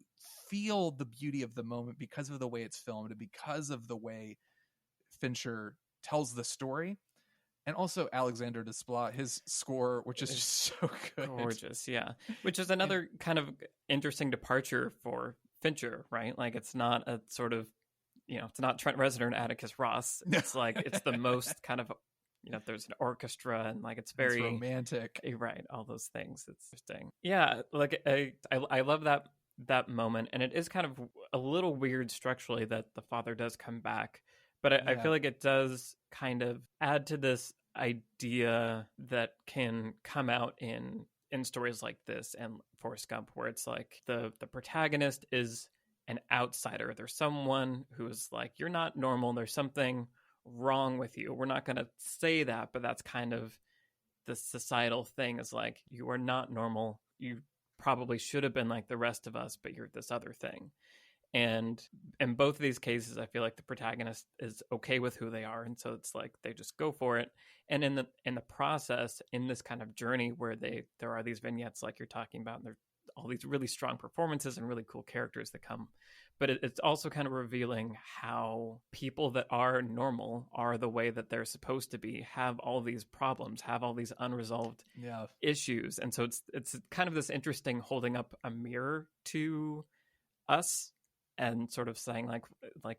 feel the beauty of the moment because of the way it's filmed and because of the way Fincher tells the story. And also Alexander Desplat, his score, which is just so good. Gorgeous, yeah. Which is another kind of interesting departure for Fincher, right? Like, it's not a sort of, it's not Trent Reznor and Atticus Ross. It's like, it's the most kind of, there's an orchestra, and like, it's very romantic. Right, all those things. It's interesting. Yeah, like, I love that moment. And it is kind of a little weird structurally that the father does come back. But I feel like it does kind of add to this idea that can come out in stories like this and Forrest Gump, where it's like the protagonist is an outsider. There's someone who is like, you're not normal. There's something wrong with you. We're not going to say that, but that's kind of the societal thing, is like, you are not normal. You probably should have been like the rest of us, but you're this other thing. And in both of these cases, I feel like the protagonist is okay with who they are, and so it's like they just go for it. And in the process, in this kind of journey where there are these vignettes like you're talking about, and there are all these really strong performances and really cool characters that come, but it's also kind of revealing how people that are normal, are the way that they're supposed to be, have all these problems, have all these unresolved issues. And so it's kind of this interesting holding up a mirror to us and sort of saying like,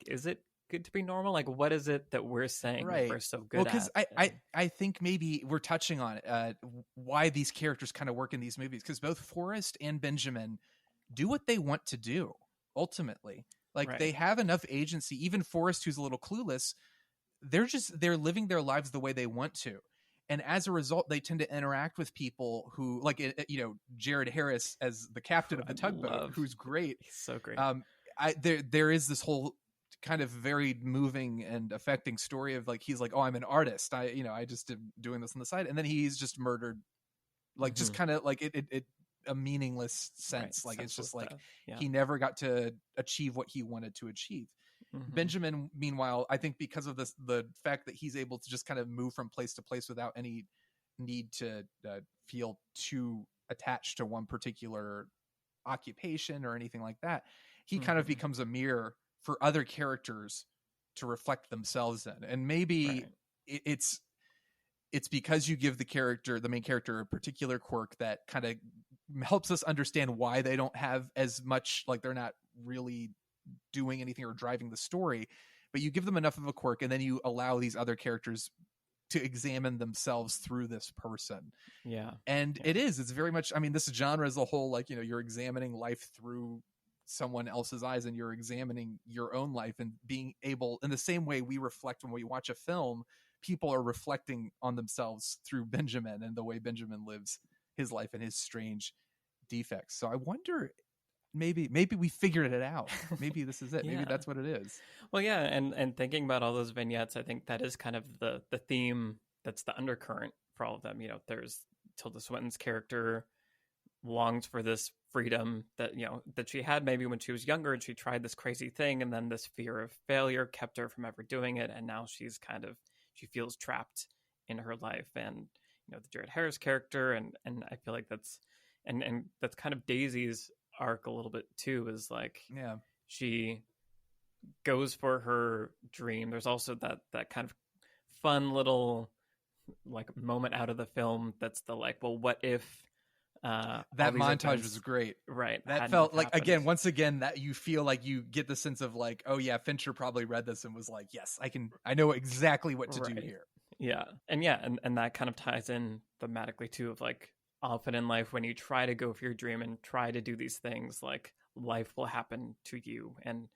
is it good to be normal? Like, what is it that we're saying that we're so good at? Well, because I think maybe we're touching on it, why these characters kind of work in these movies, because both Forrest and Benjamin do what they want to do, ultimately. Like, they have enough agency. Even Forrest, who's a little clueless, they're living their lives the way they want to. And as a result, they tend to interact with people who, like, Jared Harris as the captain of the tugboat, who's great. He's so great. There is this whole kind of very moving and affecting story of like, he's like, oh, I'm an artist. I just am doing this on the side. And then he's just murdered, like, just kind of like it a meaningless sense. Like, it's just like, he never got to achieve what he wanted to achieve. Benjamin, meanwhile, I think because of the fact that he's able to just kind of move from place to place without any need to feel too attached to one particular occupation or anything like that, he kind of becomes a mirror for other characters to reflect themselves in. And maybe it's because you give the main character a particular quirk that kind of helps us understand why they don't have as much, like, they're not really doing anything or driving the story, but you give them enough of a quirk, and then you allow these other characters to examine themselves through this person. It's very much, I mean, this genre as a whole, like, you're examining life through someone else's eyes, and you're examining your own life, and being able, in the same way we reflect when we watch a film, people are reflecting on themselves through Benjamin and the way Benjamin lives his life and his strange defects. So I wonder, maybe we figured it out. Maybe this is it. Maybe that's what it is. Well, yeah. And thinking about all those vignettes, I think that is kind of the theme that's the undercurrent for all of them. There's Tilda Swinton's character longs for this freedom that, that she had maybe when she was younger, and she tried this crazy thing, and then this fear of failure kept her from ever doing it. And now she feels trapped in her life. And, the Jared Harris character. And I feel like that's and that's kind of Daisy's arc a little bit too, is like Yeah. she goes for her dream. There's also that kind of fun little like moment out of the film that's the like, well, what if That all these montage events- was great. right, That hadn't felt like, happened? again, once again, that you feel like you get the sense of like, oh yeah, Fincher probably read this and was like, yes, I know exactly what to do Right. here. Yeah. And that kind of ties in thematically too, of like often in life when you try to go for your dream and try to do these things, like life will happen to you. And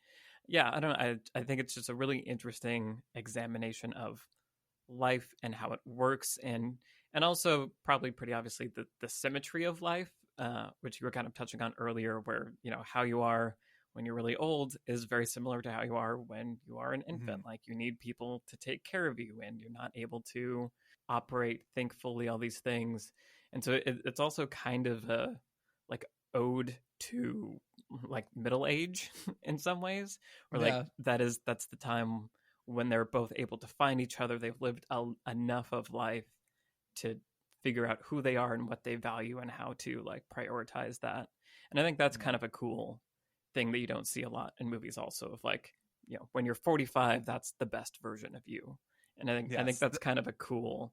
yeah, I don't know. I think it's just a really interesting examination of life and how it works, and also probably pretty obviously the symmetry of life, which you were kind of touching on earlier, where how you are when you're really old is very similar to how you are when you are an infant. Like you need people to take care of you, and you're not able to operate, think fully, all these things. And so it's also kind of a like ode to like middle age in some ways, or like that's the time when they're both able to find each other. They've lived enough of life to figure out who they are and what they value and how to like prioritize that. And I think that's kind of a cool thing that you don't see a lot in movies also, of like, when you're 45, that's the best version of you. And I think that's kind of a cool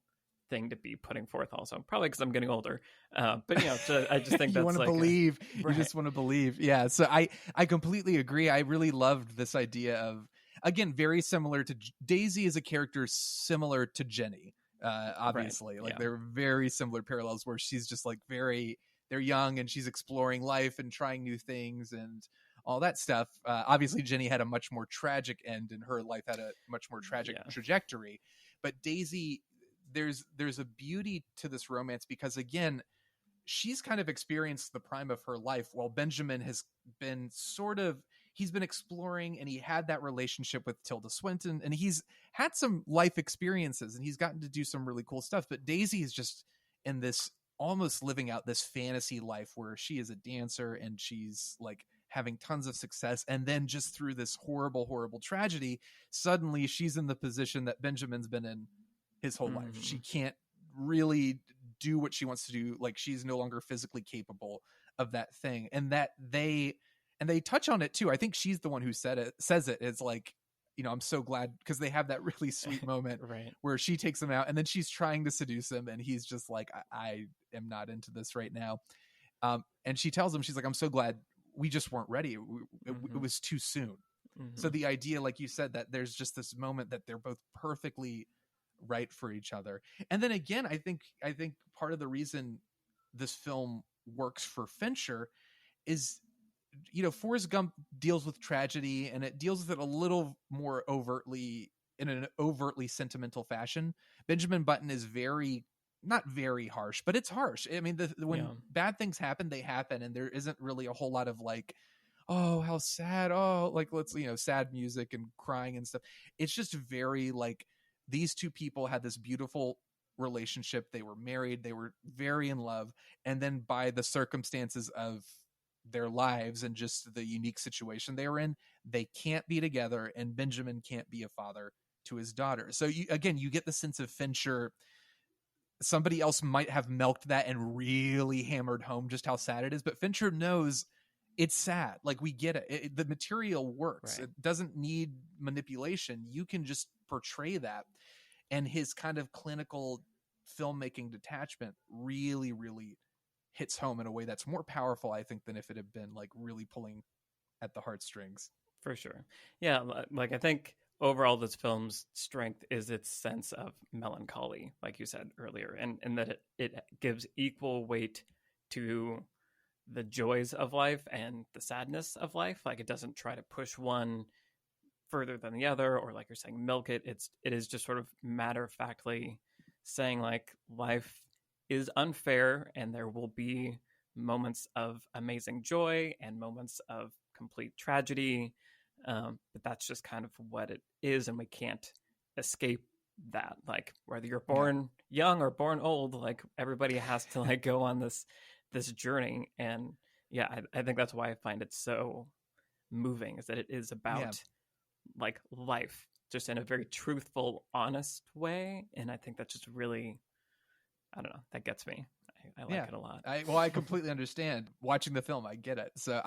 thing to be putting forth also, probably because I'm getting older, but I just think you that's want to like believe right. You just want to believe. Yeah, so I completely agree. I really loved this idea of, again, very similar to Daisy is a character similar to Jenny, obviously. Right. Like they're very similar parallels, where she's just like they're young and she's exploring life and trying new things and all that stuff. Obviously Jenny had a much more tragic end, and her life had a much more tragic trajectory. But Daisy, there's a beauty to this romance, because again, she's kind of experienced the prime of her life, while Benjamin has been he's been exploring, and he had that relationship with Tilda Swinton, and he's had some life experiences, and he's gotten to do some really cool stuff. But Daisy is just in this, almost living out this fantasy life where she is a dancer and she's like having tons of success. And then just through this horrible, horrible tragedy, suddenly she's in the position that Benjamin's been in his whole life. She can't really do what she wants to do. Like she's no longer physically capable of that thing. And that they touch on it too. I think she's the one who says it. It's like, I'm so glad, because they have that really sweet moment right. where she takes him out, and then she's trying to seduce him, and he's just like, I am not into this right now. And she tells him, she's like, I'm so glad we just weren't ready. It was too soon. So the idea, like you said, that there's just this moment that they're both perfectly right for each other. And then again, I think part of the reason this film works for Fincher is, Forrest Gump deals with tragedy, and it deals with it a little more overtly, in an overtly sentimental fashion. Benjamin Button is not very harsh, but it's harsh. I mean, when bad things happen, they happen, and there isn't really a whole lot of like, oh, how sad, oh, like let's, sad music and crying and stuff. It's just very like, these two people had this beautiful relationship. They were married. They were very in love. And then by the circumstances of their lives and just the unique situation they were in, they can't be together, and Benjamin can't be a father to his daughter. So you get the sense of Fincher. Somebody else might have milked that and really hammered home just how sad it is, but Fincher knows it's sad. Like, we get it. The material works. Right. It doesn't need manipulation. You can just portray that. And his kind of clinical filmmaking detachment really, really hits home in a way that's more powerful, I think, than if it had been like really pulling at the heartstrings. For sure. Yeah. Like, I think overall this film's strength is its sense of melancholy, like you said earlier, and that it gives equal weight to the joys of life and the sadness of life. Like, it doesn't try to push one further than the other, or like you're saying, milk it. It is just sort of matter-of-factly saying like, life is unfair, and there will be moments of amazing joy and moments of complete tragedy, but that's just kind of what it is, and we can't escape that. Like, whether you're born young or born old, like everybody has to like go on this journey. And I think that's why I find it so moving, is that it is about like life, just in a very truthful, honest way. And I think that's just really, I don't know, that gets me. I like it a lot. I completely understand. Watching the film, I get it. So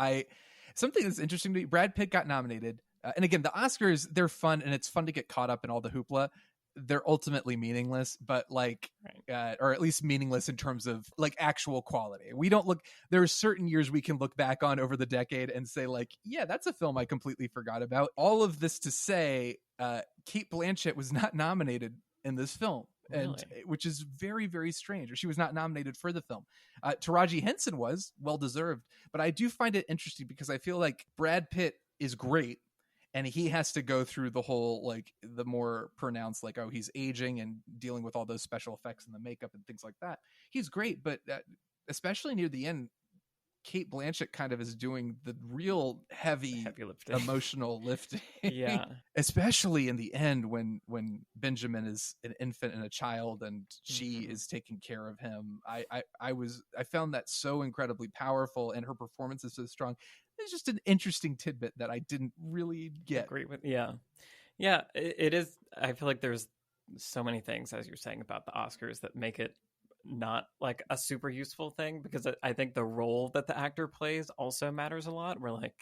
something that's interesting to me, Brad Pitt got nominated. And again, the Oscars, they're fun, and it's fun to get caught up in all the hoopla. They're ultimately meaningless, but like, or at least meaningless in terms of like actual quality. We don't look, there are certain years we can look back on over the decade and say like, yeah, that's a film I completely forgot about. All of this to say, Cate Blanchett was not nominated in this film. And which is very, very strange. Or she was not nominated for the film. Taraji Henson was well-deserved, but I do find it interesting because I feel like Brad Pitt is great, and he has to go through the whole, like, the more pronounced, like, oh, he's aging and dealing with all those special effects and the makeup and things like that. He's great, but especially near the end, Cate Blanchett kind of is doing the real heavy lifting. Emotional lifting. Yeah. Especially in the end when Benjamin is an infant and a child and she is taking care of him. I found that so incredibly powerful, and her performance is so strong. It's just an interesting tidbit that I didn't really get. Agree with. Yeah. It is. I feel like there's so many things, as you're saying, about the Oscars that make it not like a super useful thing, because I think the role that the actor plays also matters a lot. We're like,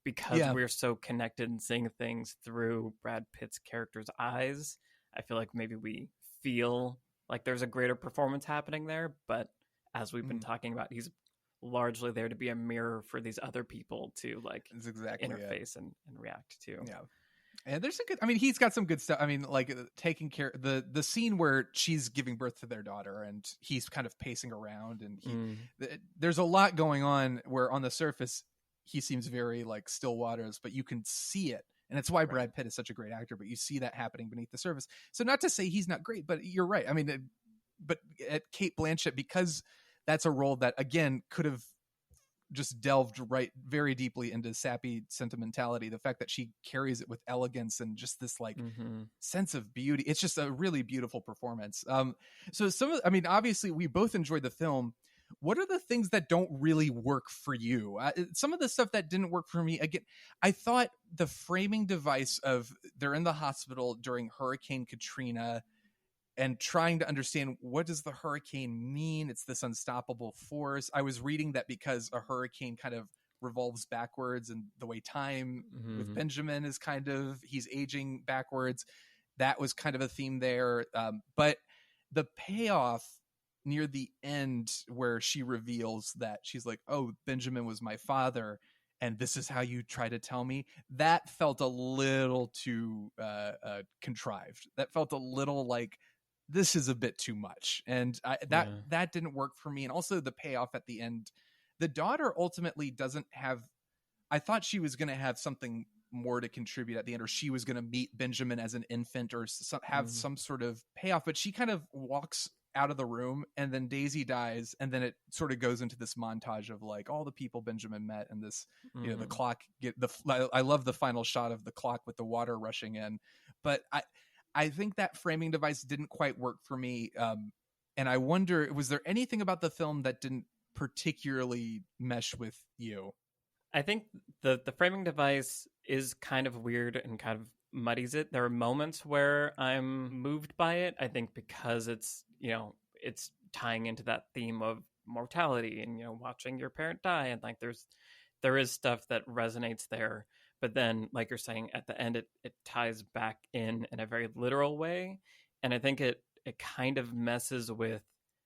because we're so connected and seeing things through Brad Pitt's character's eyes, I feel like maybe we feel like there's a greater performance happening there. But as we've been talking about, he's largely there to be a mirror for these other people to like interface and react to. Yeah. And there's a good, I mean, he's got some good stuff. I mean, like taking care, the scene where she's giving birth to their daughter and he's kind of pacing around, and there's a lot going on where on the surface he seems very like still waters, but you can see it. And it's why Brad Pitt is such a great actor, but you see that happening beneath the surface. So not to say he's not great, but you're right. I mean, but at Cate Blanchett, because that's a role that again could have just delved very deeply into sappy sentimentality. The fact that she carries it with elegance and just this like sense of beauty. It's just a really beautiful performance. So obviously we both enjoyed the film. What are the things that don't really work for you? Some of the stuff that didn't work for me, again, I thought the framing device of they're in the hospital during Hurricane Katrina and trying to understand, what does the hurricane mean? It's this unstoppable force. I was reading that because a hurricane kind of revolves backwards, and the way time with Benjamin is kind of, he's aging backwards. That was kind of a theme there. But the payoff near the end where she reveals that she's like, oh, Benjamin was my father, and this is how you try to tell me, that felt a little too contrived. That felt a little like, this is a bit too much. And that didn't work for me. And also the payoff at the end, the daughter ultimately doesn't have, I thought she was going to have something more to contribute at the end, or she was going to meet Benjamin as an infant or have some sort of payoff, but she kind of walks out of the room, and then Daisy dies, and then it sort of goes into this montage of like all the people Benjamin met, and this, you know, the clock I love the final shot of the clock with the water rushing in. But I think that framing device didn't quite work for me. And I wonder, was there anything about the film that didn't particularly mesh with you? I think the framing device is kind of weird and kind of muddies it. There are moments where I'm moved by it, I think because it's, you know, it's tying into that theme of mortality and, you know, watching your parent die. And like there is stuff that resonates there. But then, like you're saying, at the end, it ties back in a very literal way. And I think it kind of messes with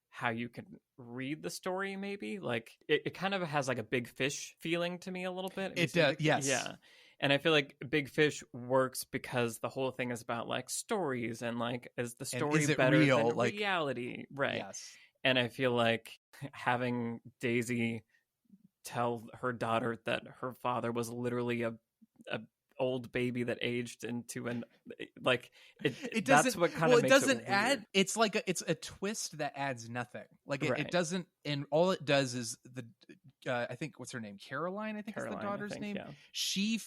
how you can read the story, maybe. Like, it kind of has like a Big Fish feeling to me a little bit. It does, yes. Yeah. And I feel like Big Fish works because the whole thing is about like stories and like, is the story better real? than reality? Right. Yes. And I feel like having Daisy tell her daughter that her father was literally a old baby that aged into an it doesn't, that's what kind of makes it doesn't add, it's like it's a twist that adds nothing. Like it doesn't, and all it does is I think, what's her name, Caroline, I think is the daughter's name. Yeah. She's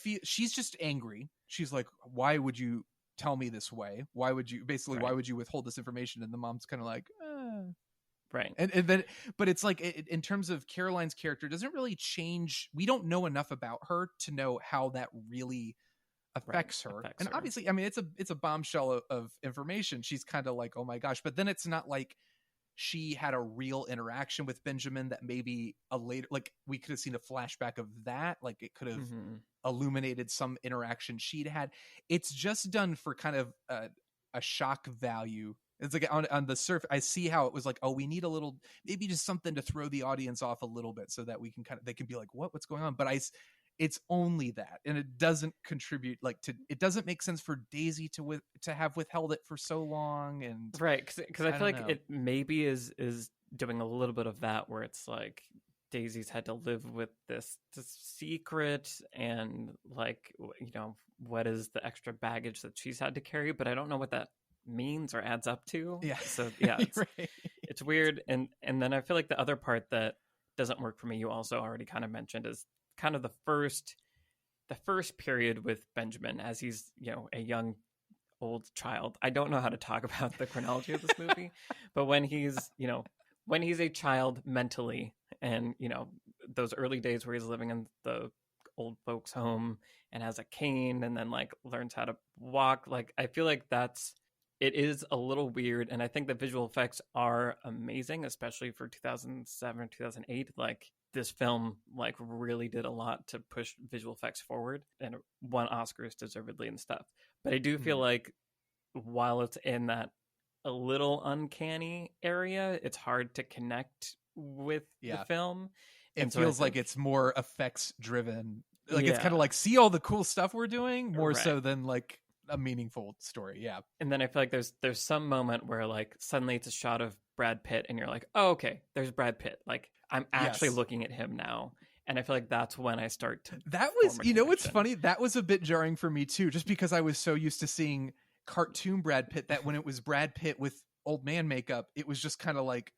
just angry. She's like, why would you tell me this way? Why would you why would you withhold this information? And the mom's kind of like, right. And then, but it's like, in terms of Caroline's character, doesn't really change. We don't know enough about her to know how that really affects her. Obviously, I mean, it's a bombshell of information. She's kind of like, oh my gosh, but then it's not like she had a real interaction with Benjamin that maybe a later, like we could have seen a flashback of that. Like it could have illuminated some interaction she'd had. It's just done for kind of a shock value. It's like on the surface, I see how it was like, oh, we need a little, maybe just something to throw the audience off a little bit so that we can they can be like, what's going on? But it's only that, and it doesn't contribute it doesn't make sense for Daisy to have withheld it for so long. And right, because I feel like it maybe is doing a little bit of that, where it's like Daisy's had to live with this secret, and like, you know, what is the extra baggage that she's had to carry, but I don't know what that means or adds up to. Yeah. So yeah, it's, right. It's weird. And then I feel like the other part that doesn't work for me, you also already kind of mentioned, is kind of the first period with Benjamin as he's, you know, a young old child. I don't know how to talk about the chronology of this movie, but when he's a child mentally, and, you know, those early days where he's living in the old folks home and has a cane, and then like learns how to walk, like I feel like it is a little weird. And I think the visual effects are amazing, especially for 2007, 2008. Like this film like really did a lot to push visual effects forward, and it won Oscars deservedly and stuff. But I do feel like while it's in that a little uncanny area, it's hard to connect with the film. It feels like it's more effects driven. Like it's kind of like, see all the cool stuff we're doing more so than like a meaningful story. Yeah. And then I feel like there's some moment where like suddenly it's a shot of Brad Pitt and you're like, oh, okay, there's Brad Pitt. Like I'm actually looking at him now. And I feel like that's when I start to. That was, you know, what's funny? That was a bit jarring for me too, just because I was so used to seeing cartoon Brad Pitt that when it was Brad Pitt with old man makeup, it was just kind of like,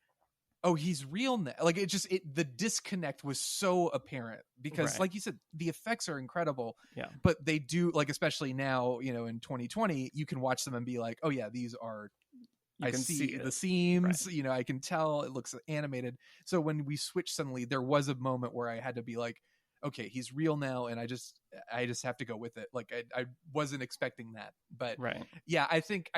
oh, he's real now. Like the disconnect was so apparent because like you said, the effects are incredible, but they do, like, especially now, you know, in 2020, you can watch them and be like, oh yeah, these are, I see the seams, you know, I can tell it looks animated. So when we switched suddenly, there was a moment where I had to be like, okay, he's real now. And I just have to go with it. Like I wasn't expecting that, but yeah, I think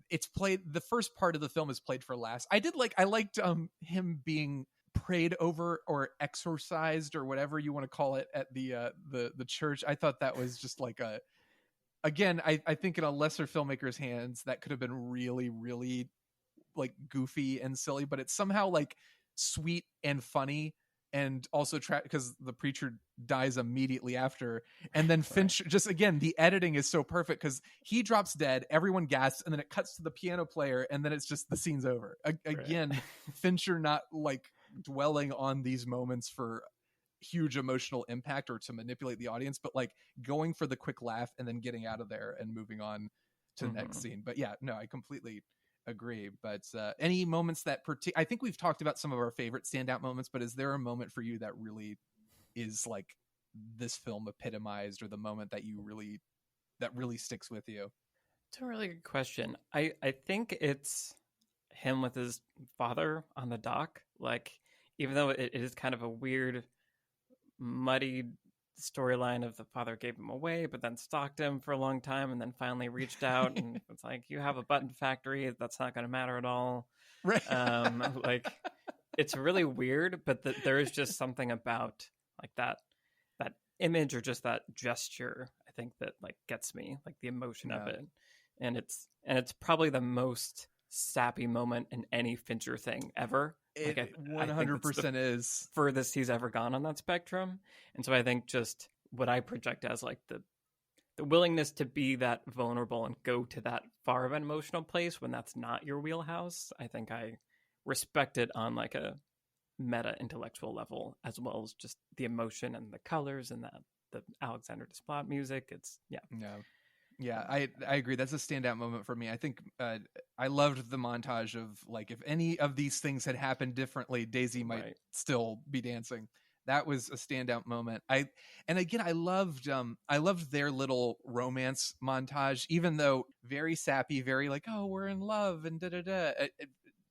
it's played, the first part of the film is played for last. I liked him being prayed over or exorcised or whatever you want to call it at the church. I thought that was just like again, I think in a lesser filmmaker's hands that could have been really, really like goofy and silly, but it's somehow like sweet and funny. And also because the preacher dies immediately after. And then Fincher, just again, the editing is so perfect because he drops dead, everyone gasps, and then it cuts to the piano player, and then it's just the scene's over. Again, Fincher not like dwelling on these moments for huge emotional impact or to manipulate the audience, but like going for the quick laugh and then getting out of there and moving on to the next scene. But yeah, no, I completely agree. But any moments that I think we've talked about some of our favorite standout moments, but is there a moment for you that really is like this film epitomized, or the moment that really sticks with you? It's a really good question. I think it's him with his father on the dock. Like, even though it is kind of a weird, muddy storyline of the father gave him away, but then stalked him for a long time, and then finally reached out and it's like, you have a button factory, that's not going to matter at all. Right. Like, it's really weird, but there is just something about like that image or just that gesture, I think, that like gets me, like the emotion of it. And it's probably the most sappy moment in any Fincher thing ever. It 100% is furthest he's ever gone on that spectrum. And so I think just what I project as like the willingness to be that vulnerable and go to that far of an emotional place when that's not your wheelhouse, I think I respect it on like a meta intellectual level, as well as just the emotion and the colors and the Alexander Desplat music. It's Yeah, I agree. That's a standout moment for me. I think I loved the montage of like, if any of these things had happened differently, Daisy might still be dancing. That was a standout moment. I loved their little romance montage, even though very sappy, very like, oh, we're in love and da da da.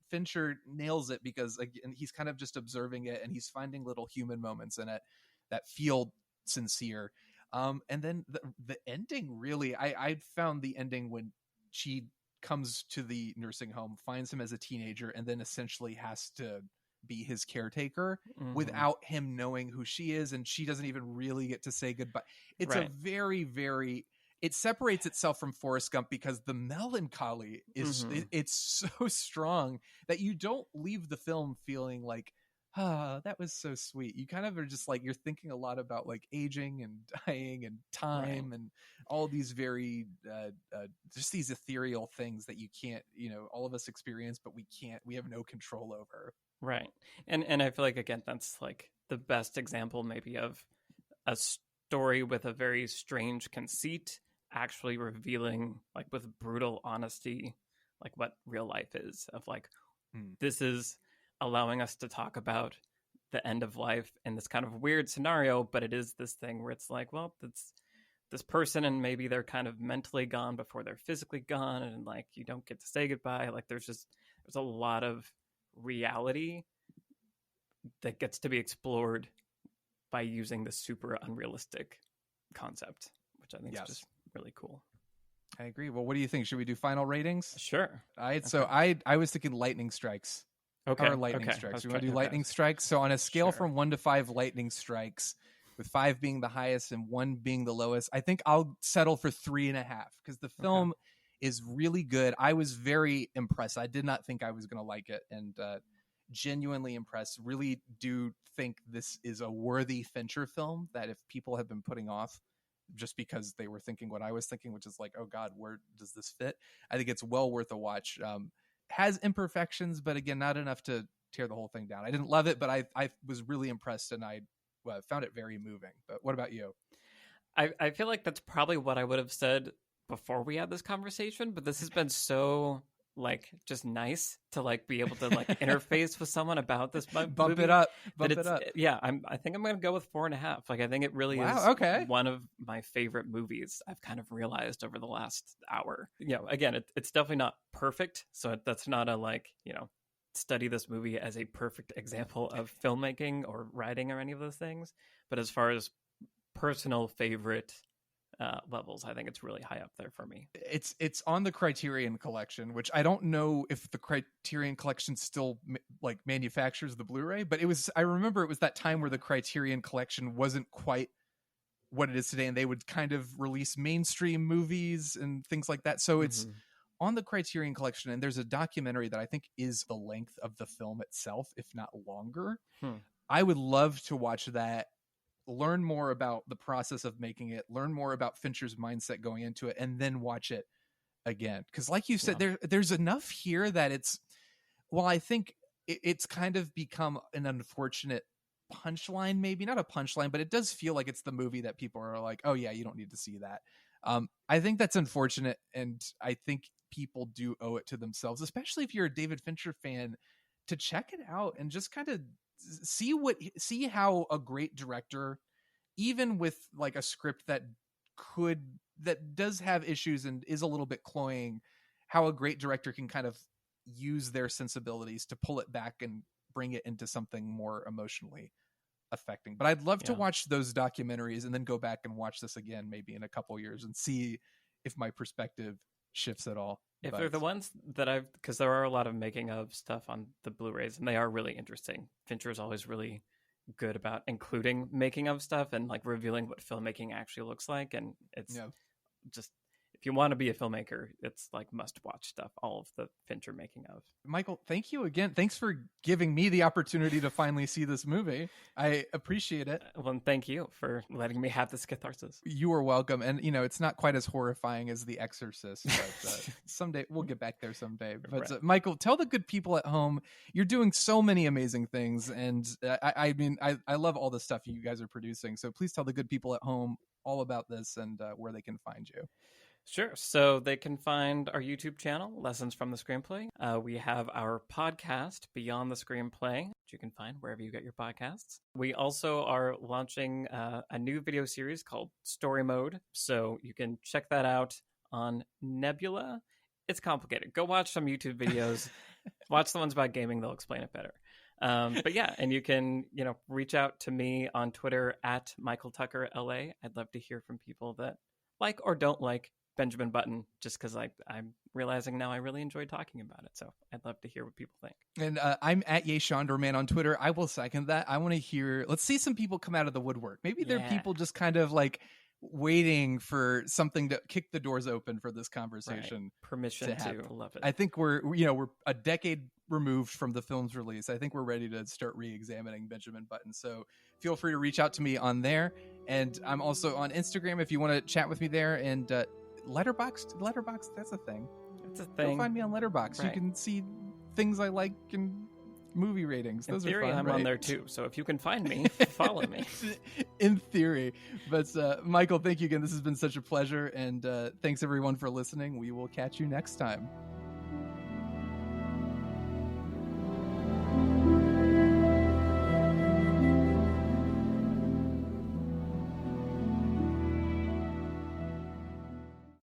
Fincher nails it because again, he's kind of just observing it and he's finding little human moments in it that feel sincere. And then the ending, really, I found the ending when she comes to the nursing home, finds him as a teenager, and then essentially has to be his caretaker without him knowing who she is, and she doesn't even really get to say goodbye. It's a very, very, it separates itself from Forrest Gump because the melancholy is it's so strong that you don't leave the film feeling like, that was so sweet. You kind of are just like, you're thinking a lot about like aging and dying and time and all these very just these ethereal things that you can't, all of us experience, but we have no control over. Right. And I feel like, again, that's like the best example maybe of a story with a very strange conceit actually revealing, like, with brutal honesty, like what real life is, of like, this is allowing us to talk about the end of life in this kind of weird scenario, but it is this thing where it's like, well, it's this person and maybe they're kind of mentally gone before they're physically gone, and like you don't get to say goodbye. Like there's a lot of reality that gets to be explored by using this super unrealistic concept, which I think is just really cool. I agree. Well, what do you think? Should we do final ratings? Sure. So I was thinking lightning strikes. Okay. Lightning strikes. We want to do lightning strikes. So on a scale from 1 to 5 lightning strikes, with 5 being the highest and 1 being the lowest, I think I'll settle for 3.5 because the film is really good. I was very impressed. I did not think I was going to like it, and genuinely impressed. Really do think this is a worthy Fincher film that if people have been putting off just because they were thinking what I was thinking, which is like, oh God, where does this fit? I think it's well worth a watch. Has imperfections, but again, not enough to tear the whole thing down. I didn't love it, but I was really impressed, and I found it very moving. But what about you? I feel like that's probably what I would have said before we had this conversation, but this has been so like just nice to like be able to like interface with someone about this movie. Bump it up. Yeah, I think I'm gonna go with 4.5. Like I think it really is one of my favorite movies I've kind of realized over the last hour. Again, it's definitely not perfect, so that's not a like study this movie as a perfect example of filmmaking or writing or any of those things. But as far as personal favorite levels, I think it's really high up there for me. It's on the Criterion Collection, which I don't know if the Criterion Collection still like manufactures the Blu-ray, but I remember it was that time where the Criterion Collection wasn't quite what it is today, and they would kind of release mainstream movies and things like that. So it's on the Criterion Collection, and there's a documentary that I think is the length of the film itself, if not longer. I would love to watch that, learn more about the process of making it, learn more about Fincher's mindset going into it, and then watch it again. Because like you said, there's enough here that I think it's kind of become an unfortunate punchline, maybe not a punchline, but it does feel like it's the movie that people are like, oh yeah, you don't need to see that. I think that's unfortunate, and I think people do owe it to themselves, especially if you're a David Fincher fan, to check it out and just kind of see how a great director, even with like a script that does have issues and is a little bit cloying, how a great director can kind of use their sensibilities to pull it back and bring it into something more emotionally affecting. But I'd love to watch those documentaries and then go back and watch this again maybe in a couple years and see if my perspective shifts at all. If they're the ones that because there are a lot of making of stuff on the Blu-rays and they are really interesting. Fincher is always really good about including making of stuff and like revealing what filmmaking actually looks like. And it's just, if you want to be a filmmaker, it's like must watch stuff, all of the Fincher making of. Michael, thank you again. Thanks for giving me the opportunity to finally see this movie. I appreciate it. Well, and thank you for letting me have this catharsis. You are welcome. And, it's not quite as horrifying as The Exorcist, but someday we'll get back there someday. But Michael, tell the good people at home, you're doing so many amazing things. And I love all the stuff you guys are producing. So please tell the good people at home all about this and where they can find you. Sure. So they can find our YouTube channel, Lessons from the Screenplay. We have our podcast, Beyond the Screenplay, which you can find wherever you get your podcasts. We also are launching a new video series called Story Mode. So you can check that out on Nebula. It's complicated. Go watch some YouTube videos. Watch the ones about gaming. They'll explain it better. But yeah, and you can, reach out to me on Twitter at Michael Tucker LA. I'd love to hear from people that like or don't like Benjamin Button, just because I'm realizing now I really enjoy talking about it. So I'd love to hear what people think. And I'm at YeShondorman on Twitter. I will second that. I want to hear, let's see some people come out of the woodwork. Maybe they're people just kind of like waiting for something to kick the doors open for this conversation. Right. Permission to love it. I think we're a decade removed from the film's release. I think we're ready to start re-examining Benjamin Button. So feel free to reach out to me on there. And I'm also on Instagram if you want to chat with me there. And Letterboxd, that's a thing. It's a thing. Go find me on Letterboxd. Right. You can see things I like and movie ratings. Those in theory, are fun, I'm right? on there too. So if you can find me, follow me. In theory. But Michael, thank you again. This has been such a pleasure. And thanks everyone for listening. We will catch you next time.